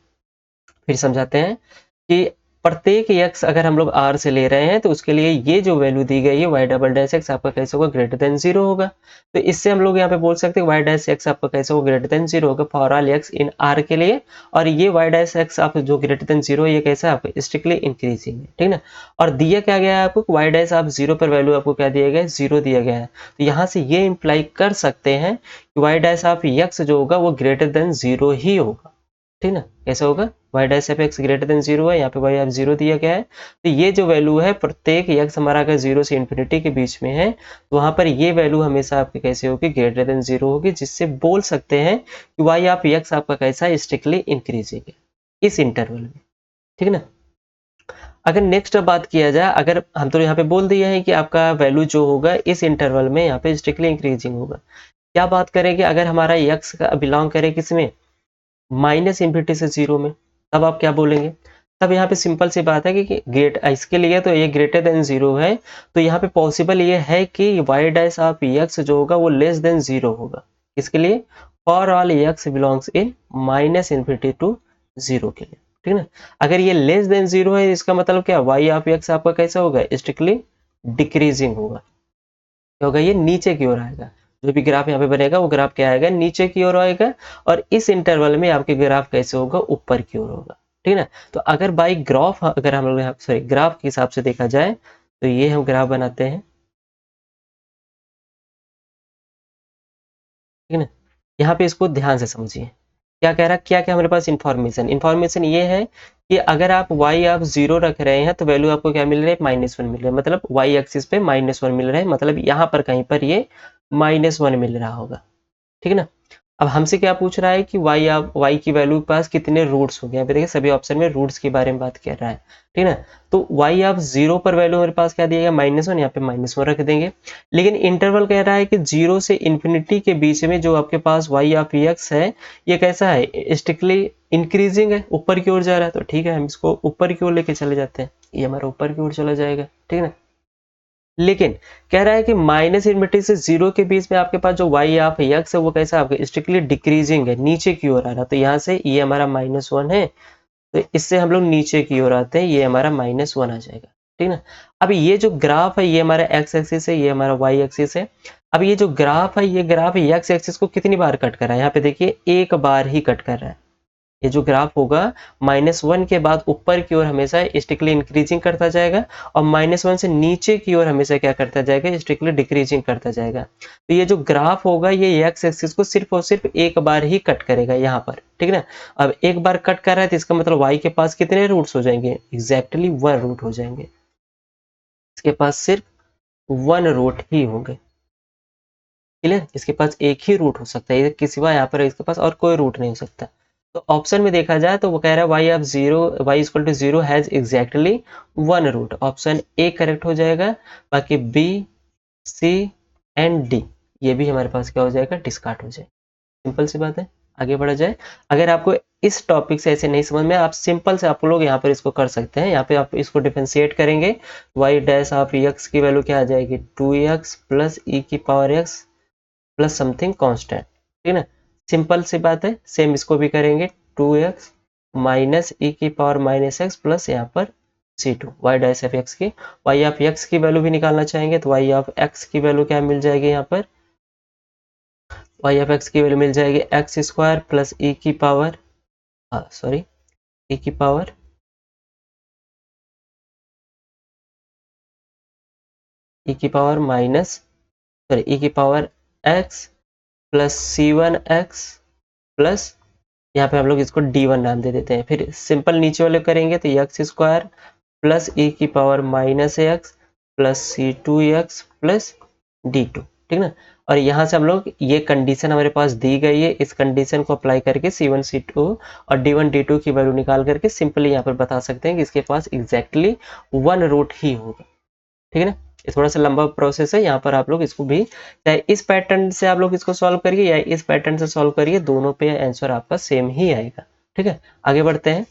फिर समझाते हैं कि प्रत्येक एक्स अगर हम लोग आर से ले रहे हैं तो उसके लिए ये जो वैल्यू दी गई है वाई डबल डैश एक्स आपका कैसे होगा ग्रेटर देन 0 होगा। तो इससे हम लोग यहाँ पे बोल सकते हैं वाई डैश एक्स आपका कैसे होगा ग्रेटर देन 0 होगा for all x in are के लिए। और ये वाई डैश एक्स आप जो ग्रेटर देन 0 ये कैसा है आपका स्ट्रिक्टली इंक्रीजिंग है, ठीक ना। और दिया क्या गया है आपको वाई डैश आप 0 पर वैल्यू आपको क्या दिया गया है 0 दिया गया है। तो यहाँ से ये इंप्लाई कर सकते हैं कि वाई डैश आप एक्स जो होगा वो ग्रेटर देन 0 ही होगा, ठीक ना। कैसे होगा y dash f x greater than 0 है, यहाँ पे वाई आप 0 दिया गया है। तो ये जो वैल्यू है प्रत्येक एक्स हमारा अगर 0 से इन्फिनिटी के बीच में है तो वहां पर ये वैल्यू हमेशा आपकी कैसे होगी ग्रेटर देन 0 होगी, जिससे बोल सकते हैं कि वाई आप एक्स आपका कैसा है स्ट्रिक्टली इंक्रीजिंग है इस इंटरवल में, ठीक है ना। अगर नेक्स्ट बात किया जाए, अगर हम तो यहाँ पे बोल दिया है कि आपका वैल्यू जो होगा इस इंटरवल में यहाँ पे स्ट्रिक्टली इंक्रीजिंग होगा। क्या बात करेंगे अगर हमारा एक्स का बिलोंग करे किसमें माइनस इन्फिनिटी से 0 में, तब आप क्या बोलेंगे। तब यहाँ पे सिंपल सी बात है कि ग्रेट इसके लिए तो ये ग्रेटर देन 0 है, तो यहाँ पे पॉसिबल ये है कि वाई डैश ऑफ एक्स जो होगा वो लेस देन 0 होगा। इसके लिए for all x belongs in minus infinity to 0 के लिए, ठीक है ना। अगर ये लेस देन 0 है इसका मतलब क्या वाई ऑफ एक्स आपका कैसा होगा स्ट्रिक्टली डिक्रीजिंग होगा, क्या होगा ये नीचे की ओर आएगा। जो भी ग्राफ यहाँ पे बनेगा वो ग्राफ क्या आएगा नीचे की ओर आएगा। और इस इंटरवल में आपके ग्राफ कैसे होगा ऊपर की ओर होगा, ठीक है ना। तो अगर बाई ग्राफ अगर हम लोग सॉरी ग्राफ के हिसाब से देखा जाए तो ये हम ग्राफ बनाते हैं, ठीक है ना। यहाँ पे इसको ध्यान से समझिए क्या कह रहा है, क्या क्या हमारे पास इंफॉर्मेशन ये है कि अगर आप y आप 0 रख रहे हैं तो वैल्यू आपको क्या मिल रहा है -1 मिल रहा है, मतलब y एक्सिस पे -1 मिल रहा है, मतलब यहाँ पर कहीं पर ये -1 मिल रहा होगा, ठीक है ना। अब हमसे क्या पूछ रहा है कि y की वैल्यू के पास कितने रूट्स हो गए, देखिए सभी ऑप्शन में रूट्स के बारे में बात कर रहा है, ठीक है ना। तो y आप 0 पर वैल्यू हमारे पास क्या दिया गया -1, यहाँ पे -1 रख देंगे। लेकिन इंटरवल कह रहा है कि 0 से इन्फिनिटी के बीच में जो आपके पास y ऑफ x है ये कैसा है स्ट्रिक्टली इंक्रीजिंग है, ऊपर की ओर जा रहा है। तो ठीक है हम इसको ऊपर की ओर लेके चले जाते हैं, ये हमारा ऊपर की ओर चला जाएगा, ठीक है ना। लेकिन कह रहा है कि माइनस इनफिनिटी से 0 के बीच में आपके पास जो y ऑफ x है वो कैसा आपका स्ट्रिक्टली डिक्रीजिंग है, नीचे की ओर आ रहा है। तो यहाँ से ये हमारा -1 है, तो इससे हम लोग नीचे की ओर आते हैं, ये हमारा -1 आ जाएगा, ठीक ना। अब ये जो ग्राफ है ये हमारा x एक्सिस है, ये हमारा y एक्सिस है। अब ये जो ग्राफ है ये ग्राफ x एक्सिस को कितनी बार कट कर रहा है, यहाँ पे देखिए एक बार ही कट कर रहा है। ये जो ग्राफ होगा -1 के बाद ऊपर की ओर हमेशा स्ट्रिक्टली इंक्रीजिंग करता जाएगा और -1 से नीचे की ओर हमेशा क्या करता जाएगा, स्ट्रिक्टली डिक्रीजिंग करता जाएगा। तो ये जो ग्राफ होगा ये एक्स एक्सिस को सिर्फ और सिर्फ एक बार ही कट करेगा यहाँ पर, ठीक है ना। अब एक बार कट कर रहा है तो इसका मतलब y के पास कितने रूट्स हो जाएंगे, एग्जैक्टली 1 रूट हो जाएंगे। इसके पास सिर्फ 1 रूट ही होंगे, क्लियर। इसके पास एक ही रूट हो सकता है, इसके सिवा यहाँ पर इसके पास और कोई रूट नहीं हो सकता। तो ऑप्शन में देखा जाए तो वो कह रहा है y of 0 y equal to 0 has exactly 1 root. Option A correct हो जाएगा, बाकी बी सी एंड डी ये भी हमारे पास क्या हो जाएगा, डिस्कार्ड हो जाएगा। सिंपल सी बात है, आगे बढ़ा जाए। अगर आपको इस टॉपिक से ऐसे नहीं समझ में, आप सिंपल से आप लोग यहाँ पर इसको कर सकते हैं। यहाँ पे आप इसको डिफरेंशिएट करेंगे, y डैश ऑफ x की वैल्यू क्या आ जाएगी, 2x प्लस e की power x plus something constant, ठीक है ना। सिंपल सी बात है, सेम इसको भी करेंगे, 2x माइनस ई की पावर -x प्लस यहाँ पर c2 y dash of x की, y ऑफ x की वैल्यू भी निकालना चाहेंगे तो y ऑफ x की वैल्यू क्या मिल जाएगी, यहाँ पर y ऑफ x की वैल्यू मिल जाएगी x स्क्वायर प्लस e की पावर e की पावर e की power x plus c1x plus यहाँ पे हम लोग इसको d1 नाम दे देते हैं। फिर सिंपल नीचे वाले करेंगे तो x स्क्वायर प्लस e की power -x plus c2x plus d2, ठीक ना। और यहाँ से हम लोग ये कंडीशन हमारे पास दी गई है, इस कंडीशन को अप्लाई करके c1 c2 और d1 d2 की वैल्यू निकाल करके सिंपली यहाँ पर बता सकते हैं कि इसके पास एग्जैक्टली 1 रूट ही होगा, ठीक है ना। ये थोड़ा सा लंबा प्रोसेस है, यहाँ पर आप लोग इसको भी चाहे इस पैटर्न से आप लोग इसको सॉल्व करिए या इस पैटर्न से सॉल्व करिए, दोनों पे आंसर आपका सेम ही आएगा, ठीक है। आगे बढ़ते हैं।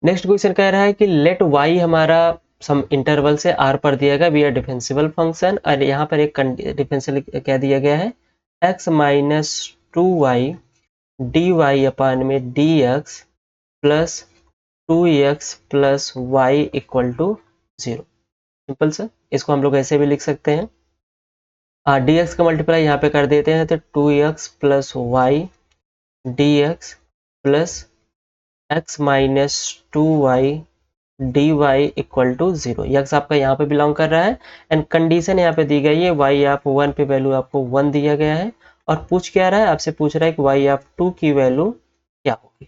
नेक्स्ट क्वेश्चन कह रहा है कि लेट y हमारा सम इंटरवल से r पर दिया गया, बी आर डिफरेंशिएबल फंक्शन, और यहाँ पर एक डिफरेंशियल क्या दिया गया है, x minus 2y dy upon में dx plus 2x plus y equal to 0। Simple सा, इसको हम लोग ऐसे भी लिख सकते हैं, dx का मल्टीप्लाई यहाँ पे कर देते हैं तो 2x plus y dx plus x minus 2y dy equal to 0। यक्स आपका यहाँ पे बिलोंग कर रहा है एंड कंडीशन यहाँ पे दी गई है, y आप 1 पे वैल्यू आपको 1 दिया गया है और पूछ क्या रहा है, आपसे पूछ रहा है कि y आप 2 की वैल्यू क्या होगी,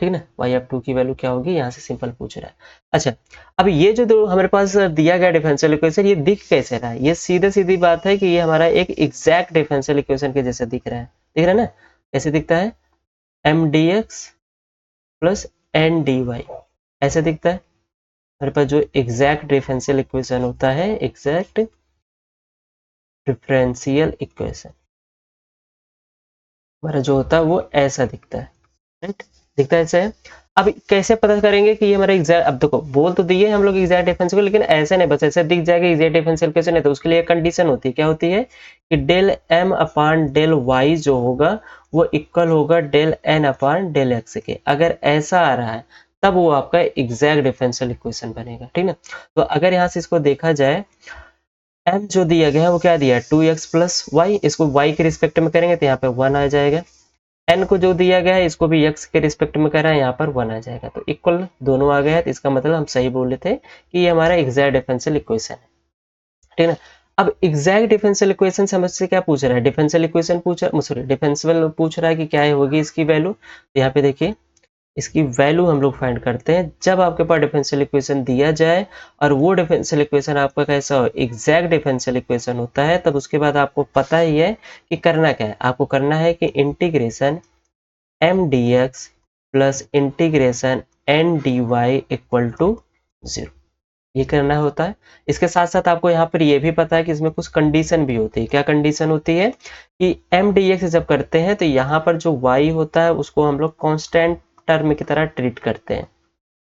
ठीक है ना। y ऑफ 2 की वैल्यू क्या होगी, यहाँ से सिंपल पूछ रहा है। अच्छा, अब ये जो हमारे पास दिया गया डिफरेंशियल इक्वेशन ये दिख कैसे रहा है, ये सीधे सीधी बात है कि ये हमारा एक एग्जैक्ट डिफरेंशियल इक्वेशन के जैसे दिख रहा है, दिख रहा है ना। कैसे दिखता है, M D X plus N D Y ऐसे दिखता है। हमारे पास जो एग्जैक्ट डिफरेंशियल इक्वेशन होता है, एग्जैक्ट डिफरेंशियल इक्वेशन हमारा जो होता है वो ऐसा दिखता है, राइट, दिखता है ऐसा है। अब कैसे पता करेंगे कि ये हमारा एग्जैक्ट, अब देखो बोल तो दिए हम लोग एग्जैक्ट डिफरेंशियल, लेकिन ऐसे नहीं बस ऐसे दिख जाएगा एग्जैक्ट डिफरेंशियल इक्वेशन है, तो उसके लिए कंडीशन होती है, क्या होती है कि del M upon del Y जो होगा वो इक्वल होगा del N upon del X के। अगर ऐसा आ रहा है तब वो आपका एग्जैक्ट डिफरेंशियल इक्वेशन बनेगा, ठीक ना। तो अगर यहाँ से इसको देखा जाए, m जो दिया गया है वो क्या दिया है, 2x प्लस वाई, इसको y के रिस्पेक्ट में करेंगे तो यहाँ पे 1 आ जाएगा। n को जो दिया गया है इसको भी x के रिस्पेक्ट में कर रहा है, यहाँ पर 1 आ जाएगा, तो इक्वल दोनों आ गया है, तो इसका मतलब हम सही बोले थे कि ये हमारा एग्जैक्ट डिफरेंशियल इक्वेशन है, ठीक है ना। अब एग्जैक्ट डिफरेंशियल इक्वेशन से हमसे क्या पूछ रहा है, डिफरेंशियल इक्वेशन पूछ रहा है, सॉरी डिफरेंशियल पूछ रहा है कि क्या होगी इसकी वैल्यू। तो यहाँ पे देखिए इसकी वैल्यू हम लोग फाइंड करते हैं जब आपके पास डिफरेंशियल इक्वेशन दिया जाए और वो डिफरेंशियल इक्वेशन आपका कैसा हो, एग्जैक्ट डिफरेंशियल इक्वेशन होता है, तब उसके बाद आपको पता ही है कि करना क्या है, आपको करना है कि integration M D X plus integration N D Y equal to 0, ये करना होता है। इसके साथ साथ आपको यहाँ पर ये भी पता है कि इसमें कुछ कंडीशन भी होती है। क्या कंडीशन होती है कि एम डी एक्स जब करते हैं तो यहाँ पर जो y होता है उसको हम लोग कांस्टेंट टर्म की तरह ट्रीट करते हैं,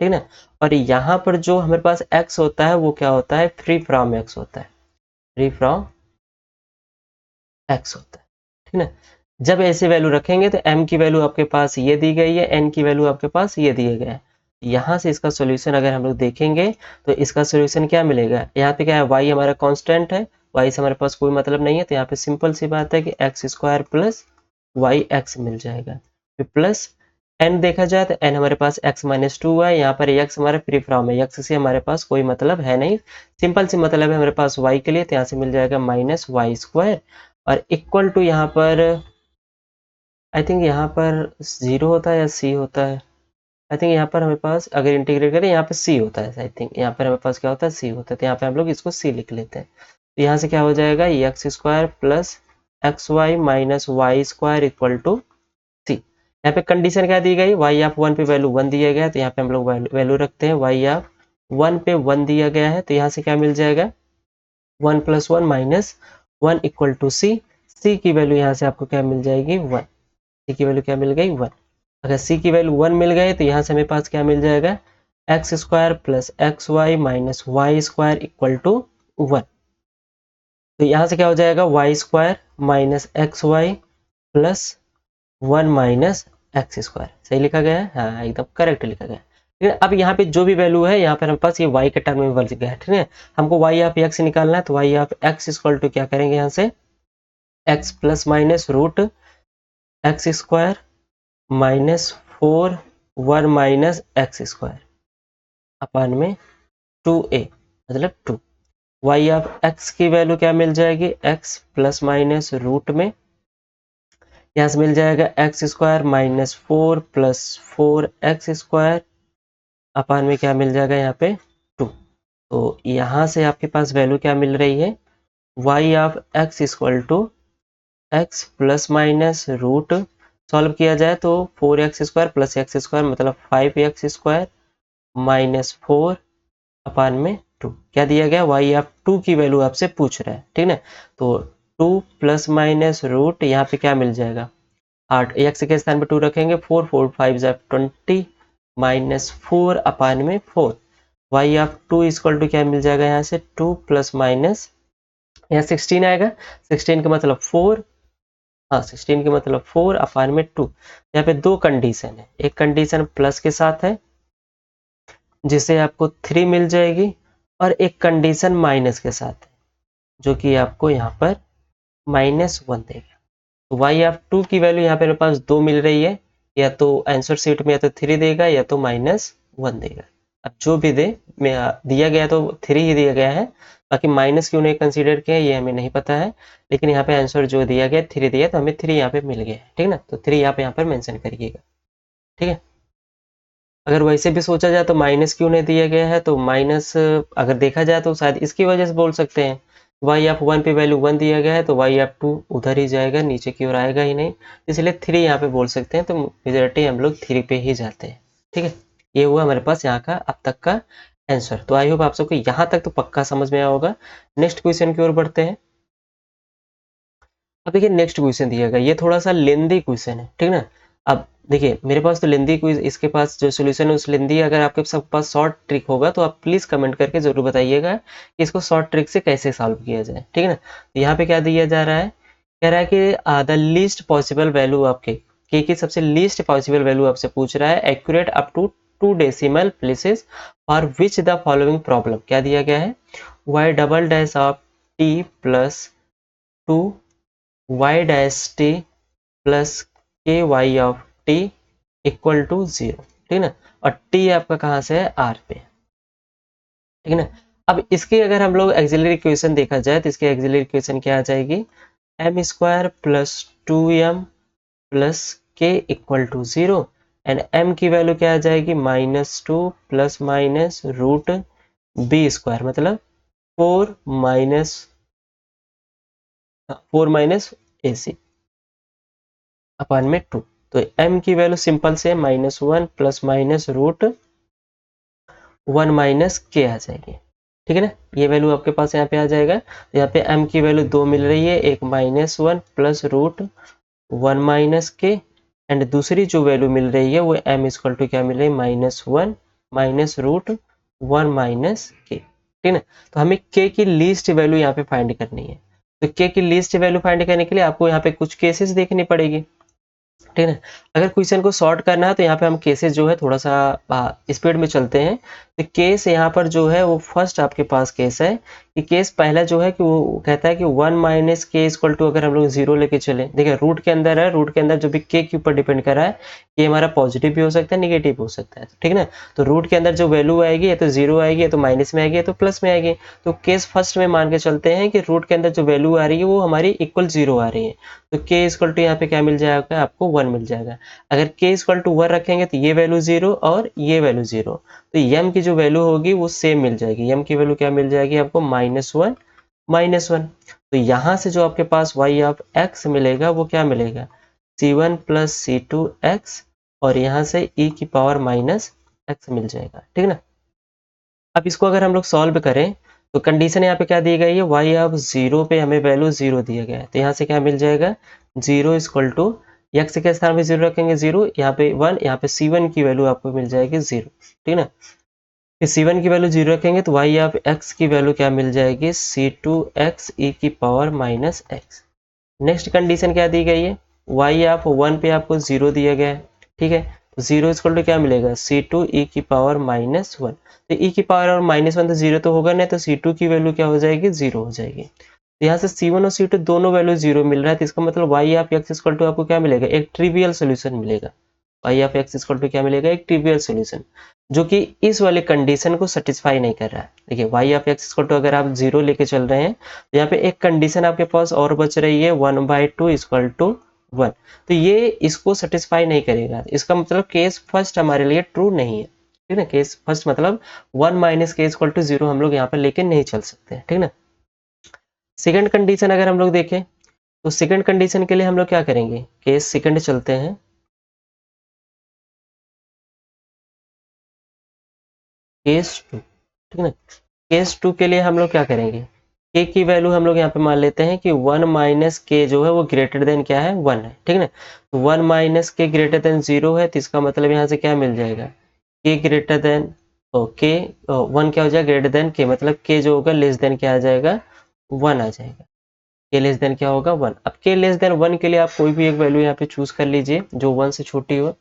ठीक ना। और यहाँ पर जो हमारे पास x होता है वो क्या होता है, फ्री फ्रॉम x होता है, फ्री फ्रॉम x होता है, ठीक ना। जब ऐसे वैल्यू रखेंगे तो m की वैल्यू आपके पास ये दी गई है, n की वैल्यू आपके पास ये दिया गया है। यहाँ से इसका सॉल्यूशन अगर हम लोग देखेंगे तो इसका सॉल्यूशन क्या मिलेगा, यहाँ पे क्या है, y हमारा कांस्टेंट है, y से हमारे पास कोई मतलब नहीं है, तो यहाँ पे सिंपल सी बात है कि X square plus Y X मिल जाएगा। फिर प्लस n देखा जाए तो n हमारे पास x माइनस टू है, यहाँ पर x हमारा फ्री फ्रॉम है, x से हमारे पास कोई मतलब है नहीं, सिंपल सी मतलब है हमारे पास y के लिए, तो यहाँ से मिल जाएगा माइनस वाई स्क्वायर और इक्वल टू यहाँ पर आई थिंक यहाँ पर 0 होता है या c होता है, आई थिंक यहाँ पर हमारे पास अगर इंटीग्रेट करें यहाँ पे c होता है, आई थिंक यहाँ पर हमारे पास क्या होता है, c होता है, तो यहाँ पे हम लोग इसको c लिख लेते हैं। तो यहाँ से क्या हो जाएगा, x square plus x Y minus Y square equal to C. यहाँ पे कंडीशन क्या दी गई, y ऑफ 1 पे वैल्यू 1 दिया गया है, तो यहाँ पे हम लोग वैल्यू रखते हैं, y ऑफ 1 पे 1 दिया गया है, तो यहाँ से क्या मिल जाएगा, 1 प्लस 1 माइनस 1 इक्वल टू सी। सी की वैल्यू यहाँ से आपको क्या मिल जाएगी, 1। सी की वैल्यू क्या मिल गई, 1। अगर सी की वैल्यू 1 मिल गई तो यहाँ से हमें पास क्या मिल जाएगा, x square plus x Y minus Y square equal to 1। तो यहाँ से क्या हो जाएगा, y square minus x y plus 1 minus x square, सही लिखा गया है, हाँ एकदम करेक्ट लिखा गया है। ठीक है, अब यहाँ पे जो भी वैल्यू है यहाँ पर हमारे पास ये y के टर्म में बच गया है, ठीक है। हमको y ऑफ x निकालना है, तो y of x equal to क्या करेंगे, यहाँ से x plus minus root x square minus 4 1 minus x square upon में 2a मतलब 2। y ऑफ x की वैल्यू क्या मिल जाएगी, x प्लस माइनस रूट में यहाँ से मिल जाएगा x square minus 4 plus 4 x square upon में क्या मिल जाएगा यहाँ पे 2। तो यहाँ से आपके पास वैल्यू क्या मिल रही है, y of x equal to x plus minus root, solve किया जाए तो 4x square plus x square मतलब 5x स्क्वायर माइनस 4 अपान में 2। क्या दिया गया, y ऑफ 2 की वैल्यू आपसे पूछ रहा है, ठीक ना। तो 2 प्लस माइनस रूट यहाँ पे क्या मिल जाएगा, 8, एक्स के स्थान पर 2 रखेंगे, 4 4 5 20 माइनस 4 अपान में 4। y ऑफ 2 इक्वल टू क्या मिल जाएगा, यहाँ से 2 प्लस माइनस यहाँ 16 आएगा, 16 का मतलब 4, हाँ 16 का मतलब 4 अपान में 2। यहाँ पे दो कंडीशन है, एक कंडीशन प्लस के साथ है जिसे आपको 3 मिल जाएगी, और एक कंडीशन माइनस के साथ है जो कि आपको यहाँ पर -1 देगा। तो y ऑफ 2 की वैल्यू यहाँ पे मेरे पास 2 मिल रही है, या तो आंसर शीट में या तो 3 देगा या तो -1 देगा। अब जो भी दे, मैं दिया गया तो 3 ही दिया गया है, बाकी माइनस क्यों नहीं कंसीडर किया ये हमें नहीं पता है, लेकिन यहाँ पे आंसर जो दिया गया 3 दिया, तो हमें 3 यहाँ पे मिल गया है, ठीक ना। तो 3 आप यहाँ पर मेंशन करिएगा, ठीक है। अगर वैसे भी सोचा जाए तो माइनस क्यों नहीं दिया गया है, तो माइनस अगर देखा जाए तो शायद इसकी वजह से बोल सकते हैं, y ऑफ 1 पे वैल्यू 1 दिया गया है तो y ऑफ 2 उधर ही जाएगा, नीचे की ओर आएगा ही नहीं, इसलिए 3 यहाँ पे बोल सकते हैं, तो मेजॉरिटी हम लोग 3 पे ही जाते हैं, ठीक है। ये हुआ हमारे पास यहाँ का अब तक का आंसर। तो आई होप आप सबको यहाँ तक तो पक्का समझ में आया होगा। नेक्स्ट क्वेश्चन की ओर बढ़ते हैं। अब देखिए नेक्स्ट क्वेश्चन दिया गया, ये थोड़ा सा लेंदी क्वेश्चन है, ठीक ना। अब देखिए मेरे पास तो लेंदी क्विज, इसके पास जो सोल्यूशन है उस लेंदी, अगर आपके सब पास शॉर्ट ट्रिक होगा तो आप प्लीज कमेंट करके जरूर बताइएगा कि इसको शॉर्ट ट्रिक से कैसे सॉल्व किया जाए, ठीक है ना। तो यहाँ पे क्या दिया जा रहा है, कह रहा है कि द लीस्ट पॉसिबल वैल्यू आपके के की सबसे लीस्ट पॉसिबल वैल्यू आपसे पूछ रहा है, accurate up to 2 decimal places for which the following problem. क्या दिया गया है, y double dash of t plus 2 y dash t plus K Y of T equal to 0, ठीक है ना। और t आपका कहाँ से है, r पे, ठीक है ना। अब इसकी अगर हम लोग एक्सिलरी इक्वेशन देखा जाए तो इसकी एक्सिलरी इक्वेशन क्या आ जाएगी, m square plus 2m plus k equal to 0, and m की वैल्यू क्या आ जाएगी, -2 plus minus root B square मतलब 4 माइनस ए सी अपान में 2। तो m की वैल्यू सिंपल से -1 प्लस माइनस रूट 1 माइनस के आ जाएगी, ठीक है ना। ये वैल्यू आपके पास यहाँ पे आ जाएगा। यहाँ पे m की वैल्यू 2 मिल रही है, एक -1 प्लस रूट 1 माइनस के, एंड दूसरी जो वैल्यू मिल रही है वो m इक्वल टू क्या मिल रही है, -1 माइनस रूट 1 माइनस के, ठीक है। तो हमें के की लीस्ट वैल्यू यहाँ पे फाइंड करनी है। तो के की लीस्ट वैल्यू फाइंड करने के लिए आपको यहाँ पे कुछ केसेस देखनी पड़ेगी, ठीक है। अगर क्वेश्चन को सॉर्ट करना है तो यहाँ पे हम केसेस जो है थोड़ा सा स्पीड में चलते हैं। तो केस यहाँ पर जो है वो फर्स्ट आपके पास केस है कि केस पहला जो है कि वो कहता है कि 1 माइनस के इक्वल टू, अगर हम लोग 0 लेके चले, देखिए रूट के अंदर है, रूट के अंदर जो भी के ऊपर डिपेंड कर रहा है, ये हमारा पॉजिटिव भी हो सकता है, निगेटिव हो सकता है, ठीक है ना। तो रूट के अंदर जो वैल्यू आएगी या तो 0 आएगी, या तो माइनस में आएगी, या तो प्लस में आएगी। तो केस फर्स्ट में मान के चलते हैं कि रूट के अंदर जो वैल्यू आ रही है वो हमारी इक्वल 0 आ रही है। तो के इक्वल टू यहाँ पे क्या मिल जाएगा आपको, 1 मिल जाएगा। अगर के इक्वल टू 1 रखेंगे तो ये वैल्यू 0 और ये वैल्यू 0, तो यम की जो वैल्यू होगी वो सेम मिल जाएगी। यम की वैल्यू क्या मिल जाएगी आपको, -1 -1। तो यहाँ से जो आपके पास y ऑफ x मिलेगा वो क्या मिलेगा, c1 प्लस c2x, और यहाँ से e की पावर माइनस x मिल जाएगा, ठीक है ना। अब इसको अगर हम लोग सॉल्व करें तो कंडीशन यहाँ पे क्या दी गई है, y ऑफ 0 पे हमें वैल्यू 0 दिया गया है। तो यहाँ से क्या मिल जाएगा, 0 इक्वल टू x के स्थान पे 0 रखेंगे 0, यहाँ पे 1, यहाँ पे c1 की वैल्यू आपको मिल जाएगी 0, ठीक है ना। c1 की वैल्यू 0 रखेंगे तो y ऑफ x की वैल्यू क्या मिल जाएगी, c2x e की power minus x। Next condition क्या दी गई है, y ऑफ 1 पे आपको 0 दिया गया है, ठीक है। तो 0 इक्वल टू क्या मिलेगा, c2 e की पावर -1। तो e की पावर और -1 तो 0 तो होगा नहीं, तो c2 की वैल्यू क्या हो जाएगी, 0 हो जाएगी। तो यहाँ से c1 और c2 दोनों वैल्यू 0 मिल रहा है, तो इसका मतलब y of x equal to आपको क्या मिलेगा, एक ट्रिवियल सोल्यूशन मिलेगा। y of x equal to क्या मिलेगा, एक ट्रिवियल सोल्यूशन, जो कि इस वाले कंडीशन को सेटिस्फाई नहीं कर रहा है। देखिए y of x equal to अगर आप 0 लेके चल रहे हैं तो यहाँ पे एक कंडीशन आपके पास और बच रही है 1/2 इक्वल टू 1, तो ये इसको सेटिस्फाई नहीं करेगा। इसका मतलब केस फर्स्ट हमारे लिए ट्रू नहीं है, ठीक है ना। केस फर्स्ट मतलब 1 माइनस के इक्वल टू 0 हम लोग यहाँ पर लेके नहीं चल सकते, ठीक है ना। सेकंड कंडीशन अगर हम लोग देखें तो सेकंड कंडीशन के लिए हम लोग क्या करेंगे, केस सेकंड चलते हैं। केस 2, ठीक है ना। केस 2 के लिए हम लोग क्या करेंगे, के की वैल्यू हम लोग यहाँ पे मान लेते हैं कि 1 माइनस के जो है वो ग्रेटर देन क्या है, 1 है, ठीक है ना। तो 1 माइनस के ग्रेटर देन 0 है, तो इसका मतलब यहाँ से क्या मिल जाएगा, के ग्रेटर देन के 1 क्या हो जाएगा, ग्रेटर देन के, मतलब के जो होगा लेस देन क्या आ जाएगा, 1 आ जाएगा। के लेस देन क्या होगा, 1। अब के लेस देन 1 के लिए आप कोई भी एक वैल्यू यहाँ पे चूज कर लीजिए जो 1 से छोटी हो।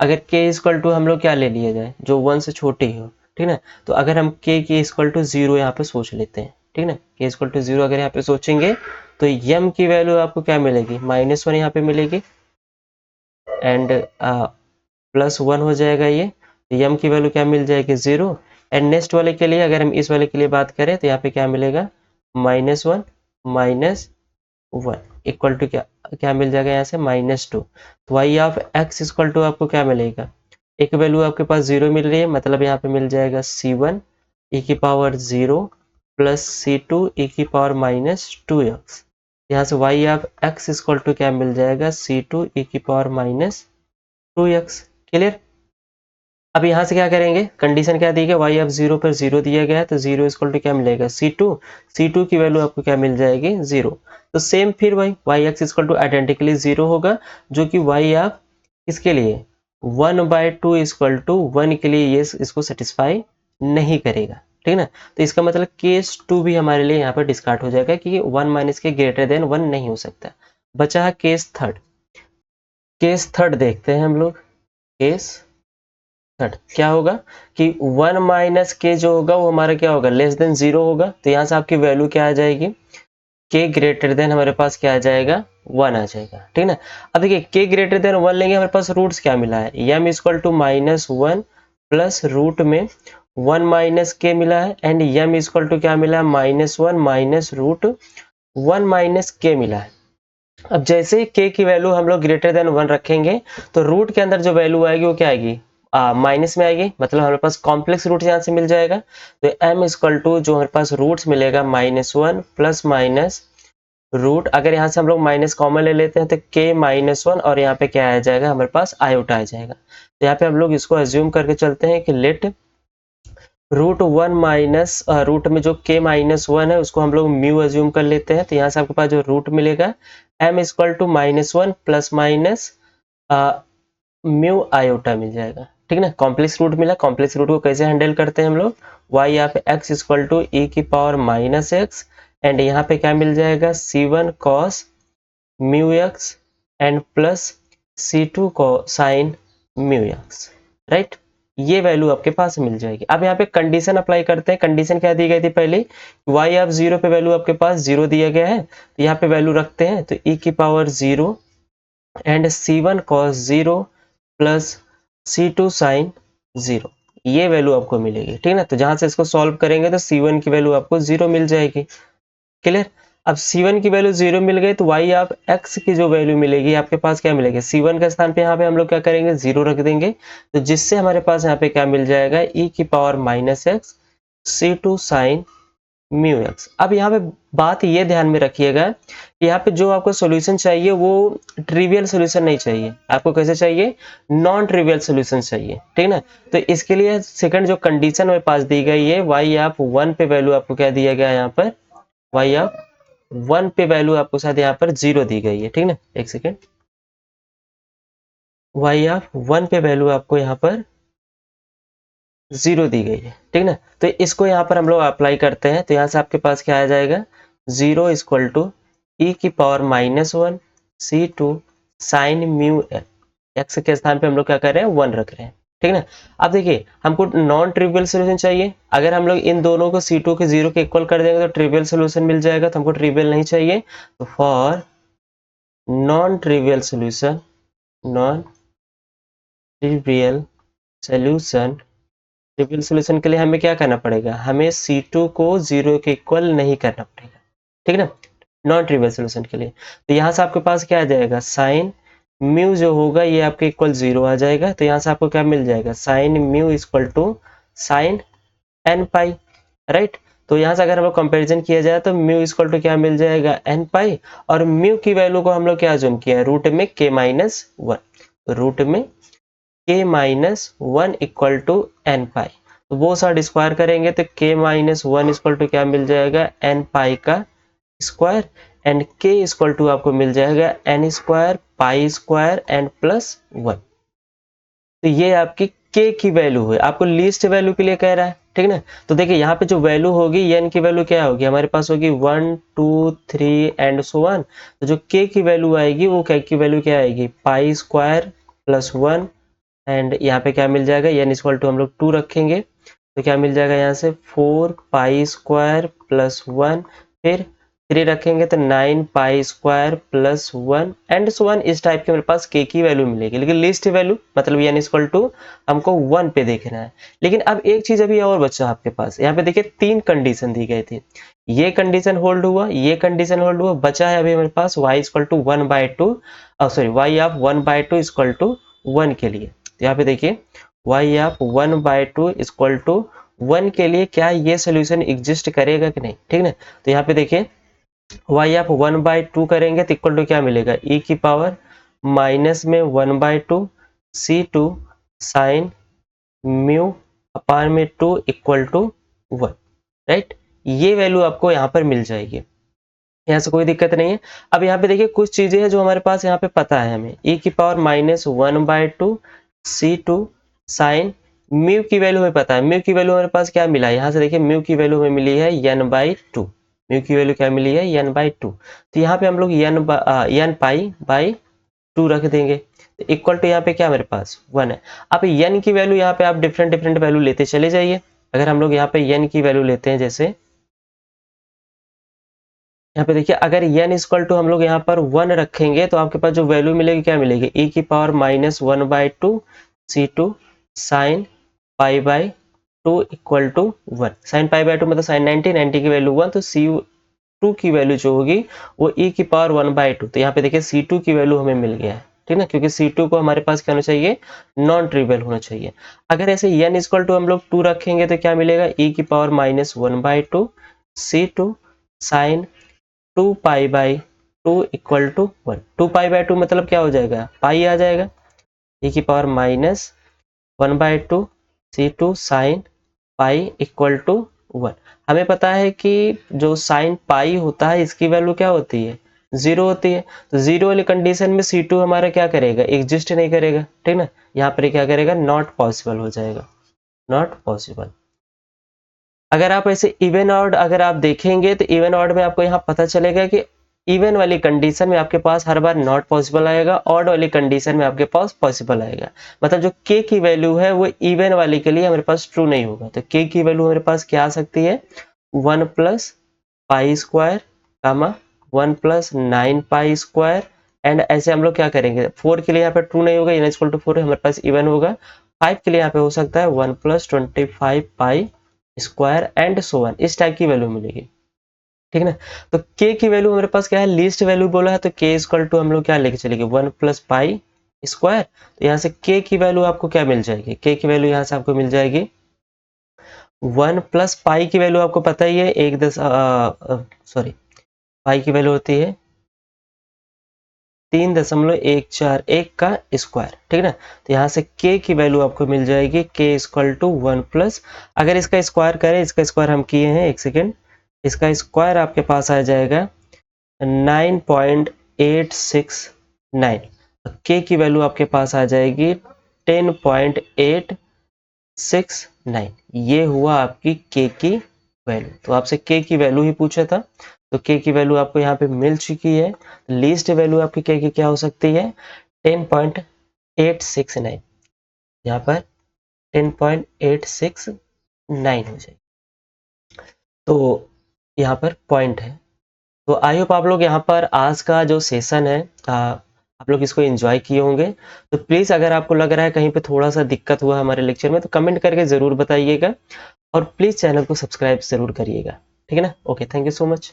अगर के इक्वल टू हम लोग क्या ले लिया जाए, जो 1 से छोटी हो, ठीक है ना। तो अगर हम के की इक्वल टू 0 यहाँ पे सोच लेते हैं, ठीक है ना, के इक्वल टू 0 अगर यहाँ पे सोचेंगे तो यम की वैल्यू आपको क्या मिलेगी, -1 यहाँ पे मिलेगी, एंड +1 हो जाएगा ये। तो यम की वैल्यू क्या मिल जाएगी, 0। एंड नेक्स्ट वाले के लिए अगर हम इस वाले के लिए बात करें तो यहाँ पे क्या मिलेगा, -1 -1 इक्वल टू क्या क्या मिल जाएगा यहाँ से, -2। तो y of x equal to आपको क्या मिलेगा, एक वैल्यू आपके पास 0 मिल रही है, मतलब यहाँ पे मिल जाएगा c1 e की पावर 0 प्लस c2 e की पावर -2x। यहाँ से y of x equal to क्या मिल जाएगा, c2 e की पावर -2x। क्लियर। अब यहाँ से क्या करेंगे, कंडीशन क्या दी गई, y ऑफ 0 पर 0 दिया गया है, तो 0 इक्वल टू क्या मिलेगा, c2 की वैल्यू आपको क्या मिल जाएगी, 0। तो सेम फिर वही y x equal to identically 0 होगा, जो कि y ऑफ इसके लिए 1/2 इक्वल टू 1 के लिए ये इसको सेटिस्फाई नहीं करेगा, ठीक है ना। तो इसका मतलब केस 2 भी हमारे लिए यहाँ पर डिस्कार्ड हो जाएगा कि 1 माइनस के ग्रेटर देन 1 नहीं हो सकता। बचा है केस थर्ड। केस थर्ड देखते हैं हम लोग। केस थर्ड क्या होगा कि 1 माइनस के जो होगा वो हमारा क्या होगा, लेस देन 0 होगा। तो यहाँ से आपकी वैल्यू क्या आ जाएगी, के ग्रेटर देन हमारे पास क्या आ जाएगा, 1 आ जाएगा, ठीक है ना। अब देखिए के ग्रेटर देन 1 लेंगे, हमारे पास रूट्स क्या मिला है, यम इक्वल टू -1 प्लस रूट में 1 माइनस के मिला है, एंड यम इक्वल टू क्या मिला है, -1 माइनस रूट 1 माइनस के मिला है। अब जैसे ही के की वैल्यू हम लोग ग्रेटर देन 1 रखेंगे तो रूट के अंदर जो वैल्यू आएगी वो क्या आएगी, माइनस में आएगी, मतलब हमारे पास कॉम्प्लेक्स रूट यहाँ से मिल जाएगा। तो m इक्वल टू जो हमारे पास रूट्स मिलेगा -1 प्लस माइनस रूट, अगर यहाँ से हम लोग माइनस कॉमन ले लेते हैं तो k -1, और यहाँ पे क्या आ जाएगा हमारे पास आयोटा आ जाएगा। तो यहाँ पे हम लोग इसको एज्यूम करके चलते हैं कि लेट रूट 1 माइनस रूट में जो k -1 है उसको हम लोग म्यू एज्यूम कर लेते हैं। तो यहाँ से आपके पास जो रूट मिलेगा m equal to -1 plus minus mu iota मिल जाएगा, ठीक ना, कॉम्प्लेक्स रूट मिला। कॉम्प्लेक्स रूट को कैसे हैंडल करते हैं हम लोग, Y of x equal to ई की पावर माइनस एक्स, एंड यहाँ पे क्या मिल जाएगा, c1 cos mu x and plus c2 को साइन म्यू एक्स, राइट। ये वैल्यू आपके पास मिल जाएगी। अब यहाँ पे कंडीशन अप्लाई करते हैं। कंडीशन क्या दी गई थी पहले, y ऑफ 0 पे वैल्यू आपके पास 0 दिया गया है, तो यहाँ पे वैल्यू रखते हैं, तो e की power 0 and c1 cos 0 plus c2 sine 0, ये वैल्यू आपको मिलेगी, ठीक ना। तो जहां से इसको सॉल्व करेंगे तो c1 की वैल्यू आपको 0 मिल जाएगी, क्लियर। अब c1 की वैल्यू 0 मिल गई, तो y ऑफ x की जो वैल्यू मिलेगी आपके पास क्या मिलेगी, c1 का स्थान पे यहाँ पे हम लोग क्या करेंगे, 0 रख देंगे, तो जिससे हमारे पास यहाँ पे क्या मिल जाएगा, e की power minus x c2 sine mu x. अब यहाँ पे बात ये ध्यान में रखिएगा कि यहाँ पे जो आपको सॉल्यूशन चाहिए वो ट्रिवियल सॉल्यूशन नहीं चाहिए, आपको कैसे चाहिए, नॉन ट्रिवियल सॉल्यूशन चाहिए, ठीक ना। तो इसके लिए सेकंड जो कंडीशन मेरे पास दी गई है, y ऑफ 1 पे वैल्यू आपको क्या दिया गया है, यहाँ पर y ऑफ 1 पे वैल्यू आपको शायद यहाँ पर 0 दी गई है, ठीक ना। एक सेकेंड, y ऑफ 1 पे वैल्यू आपको यहाँ पर 0 दी गई है, ठीक ना। तो इसको यहाँ पर हम लोग अप्लाई करते हैं, तो यहाँ से आपके पास क्या आ जाएगा, 0 इक्वल टू ई की power minus 1 c2 sine mu x के स्थान पे हम लोग क्या कर रहे हैं, 1 रख रहे हैं, ठीक ना। अब देखिए हमको नॉन ट्रिवियल सोल्यूशन चाहिए, अगर हम लोग इन दोनों को c2 के 0 के इक्वल कर देंगे तो ट्रिवियल सोल्यूशन मिल जाएगा, तो हमको ट्रिवियल नहीं चाहिए। तो for non trivial solution, non trivial solution, trivial solution के लिए हमें क्या करना पड़ेगा, हमें c2 को 0 के इक्वल नहीं करना पड़ेगा, ठीक ना, नॉन ट्रिवियल सोल्यूशन के लिए। तो यहाँ से आपके पास क्या आ जाएगा, साइन म्यू जो होगा ये आपके इक्वल 0 आ जाएगा, तो यहाँ से आपको क्या मिल जाएगा, sine mu equal to sine n pi, right. तो यहाँ से अगर हम लोग कंपेरिजन किया जाए तो म्यू इक्वल टू क्या मिल जाएगा, एन पाई, और म्यू की वैल्यू को हम लोग क्या जूम किया है, रूट में k माइनस 1, रूट में k minus 1 equal to N pi, तो वो साइड स्क्वायर करेंगे तो k माइनस 1 इक्वल टू क्या मिल जाएगा, एन पाई का square, and k equal to आपको मिल जाएगा n square pi square and plus 1। तो ये आपकी k की वैल्यू है, आपको लीस्ट वैल्यू के लिए कह रहा है, ठीक ना। तो देखिए यहाँ पे जो वैल्यू होगी n की वैल्यू क्या होगी, हमारे पास होगी 1 2 3 एंड सो ऑन। तो जो k की वैल्यू आएगी वो k की वैल्यू क्या आएगी, पाई स्क्वायर प्लस 1, एंड यहाँ पे क्या मिल जाएगा, n इक्वल टू हम लोग 2 रखेंगे, तो क्या मिल जाएगा यहाँ से 4 पाई स्क्वायर प्लस 1, फिर 3 रखेंगे तो 9 pi square plus 1 and so 1। इस टाइप के मेरे पास k की वैल्यू मिलेगी, लेकिन लिस्ट वैल्यू मतलब n इक्वल टू हमको 1 पे देखना है। लेकिन अब एक चीज अभी और बच्चा आपके पास, यहाँ पे देखिए 3 कंडीशन दी गई थी, ये कंडीशन होल्ड हुआ, ये कंडीशन होल्ड हुआ, बचा है अभी हमारे पास y equal to 1/2, sorry y of 1/2 equal to 1 के लिए। यहाँ पे देखिए y ऑफ 1/2 इक्वल टू 1 के लिए क्या ये सोल्यूशन एग्जिस्ट करेगा कि नहीं, ठीक ना। तो यहाँ पे देखिए y ऑफ 1/2 करेंगे तो इक्वल टू क्या मिलेगा, e की पावर माइनस में 1/2 c2 साइन म्यू अपान में 2 इक्वल टू 1, राइट। ये वैल्यू आपको यहाँ पर मिल जाएगी, यहाँ से कोई दिक्कत नहीं है। अब यहाँ पे देखिए कुछ चीजें हैं जो हमारे पास यहाँ पे पता है हमें, e की power minus 1/2 c2 sine mu की वैल्यू हमें पता है, म्यू की वैल्यू हमारे पास क्या मिला है, यहाँ से देखिए म्यू की वैल्यू हमें मिली है n/2, म्यू की वैल्यू क्या मिली है, n/2। तो यहाँ पे हम लोग n पाई बाई 2 रख देंगे, तो इक्वल टू यहाँ पे क्या हमारे पास 1 है। अब n की वैल्यू यहाँ पे आप डिफरेंट डिफरेंट वैल्यू लेते चले जाइए। अगर हम लोग यहाँ पे n की वैल्यू लेते हैं, जैसे यहाँ पे देखिए अगर n इक्वल टू हम लोग यहाँ पर 1 रखेंगे तो आपके पास जो वैल्यू मिलेगी क्या मिलेगी, e की power minus 1/2 c2 sine pi by 2 equal to 1, sine pi by 2 मतलब साइन 90, 90 की वैल्यू 1, तो c2 की वैल्यू जो होगी वो e की पावर 1/2। तो यहाँ पे देखिए c2 की वैल्यू हमें मिल गया है, ठीक ना, क्योंकि c2 को हमारे पास क्या होना चाहिए, नॉन ट्रिवियल होना चाहिए। अगर ऐसे n इक्वल टू हम लोग 2 रखेंगे तो क्या मिलेगा, e की power minus 1/2 c2 sine 2 pi by 2 equal to 1, 2 pi by 2 मतलब क्या हो जाएगा, पाई आ जाएगा, e की power minus 1/2 c2 sine pi equal to 1। हमें पता है कि जो साइन पाई होता है इसकी वैल्यू क्या होती है, 0 होती है। तो 0 वाली कंडीशन में C2 हमारा क्या करेगा, एग्जिस्ट नहीं करेगा, ठीक ना। यहाँ पर क्या करेगा, नॉट पॉसिबल हो जाएगा, नॉट पॉसिबल। अगर आप ऐसे इवन ऑड अगर आप देखेंगे तो इवन ऑड में आपको यहाँ पता चलेगा कि इवन वाली कंडीशन में आपके पास हर बार नॉट पॉसिबल आएगा, ऑड वाली कंडीशन में आपके पास पॉसिबल आएगा। मतलब जो k की वैल्यू है वो इवन वाली के लिए हमारे पास ट्रू नहीं होगा। तो k की वैल्यू हमारे पास क्या आ सकती है, 1 plus pi square comma 1 plus 9 pi square. And ऐसे हम लोग क्या करेंगे, 4 के लिए यहाँ पे ट्रू नहीं होगा, n इक्वल टू 4 हमारे पास इवन होगा। 5 के लिए यहाँ पे हो सकता है 1 plus 25 pi square and so one, इस टाइप की वैल्यू मिलेगी, ठीक है ना। तो k की वैल्यू हमारे पास क्या है, लीस्ट वैल्यू बोला है, तो k इक्वल टू हम लोग क्या लेके चलेंगे, 1 प्लस पाई स्क्वायर। तो यहाँ से k की वैल्यू आपको क्या मिल जाएगी, k की वैल्यू यहाँ से आपको मिल जाएगी 1 प्लस पाई की वैल्यू आपको पता ही है, सॉरी पाई की वैल्यू होती है 3.141 का स्क्वायर, ठीक है ना। तो यहाँ से k की वैल्यू आपको मिल जाएगी k इक्वल टू 1 प्लस, अगर इसका स्क्वायर करें, इसका स्क्वायर हम किए हैं, एक सेकेंड, इसका स्क्वायर आपके पास आ जाएगा 9.869। k की वैल्यू आपके पास आ जाएगी 10.869। ये हुआ आपकी k की वैल्यू। तो आपसे k की वैल्यू ही पूछा था, तो k की वैल्यू आपको यहाँ पे मिल चुकी है। लीस्ट वैल्यू आपकी k की क्या हो सकती है, 10.869, यहाँ पर 10.869 हो जाएगी। तो यहाँ पर पॉइंट है। तो आई होप आप लोग यहाँ पर आज का जो सेशन है आप लोग इसको एंजॉय किए होंगे। तो प्लीज़ अगर आपको लग रहा है कहीं पे थोड़ा सा दिक्कत हुआ हमारे लेक्चर में, तो कमेंट करके ज़रूर बताइएगा और प्लीज़ चैनल को सब्सक्राइब ज़रूर करिएगा, ठीक है ना। Okay, thank you so much.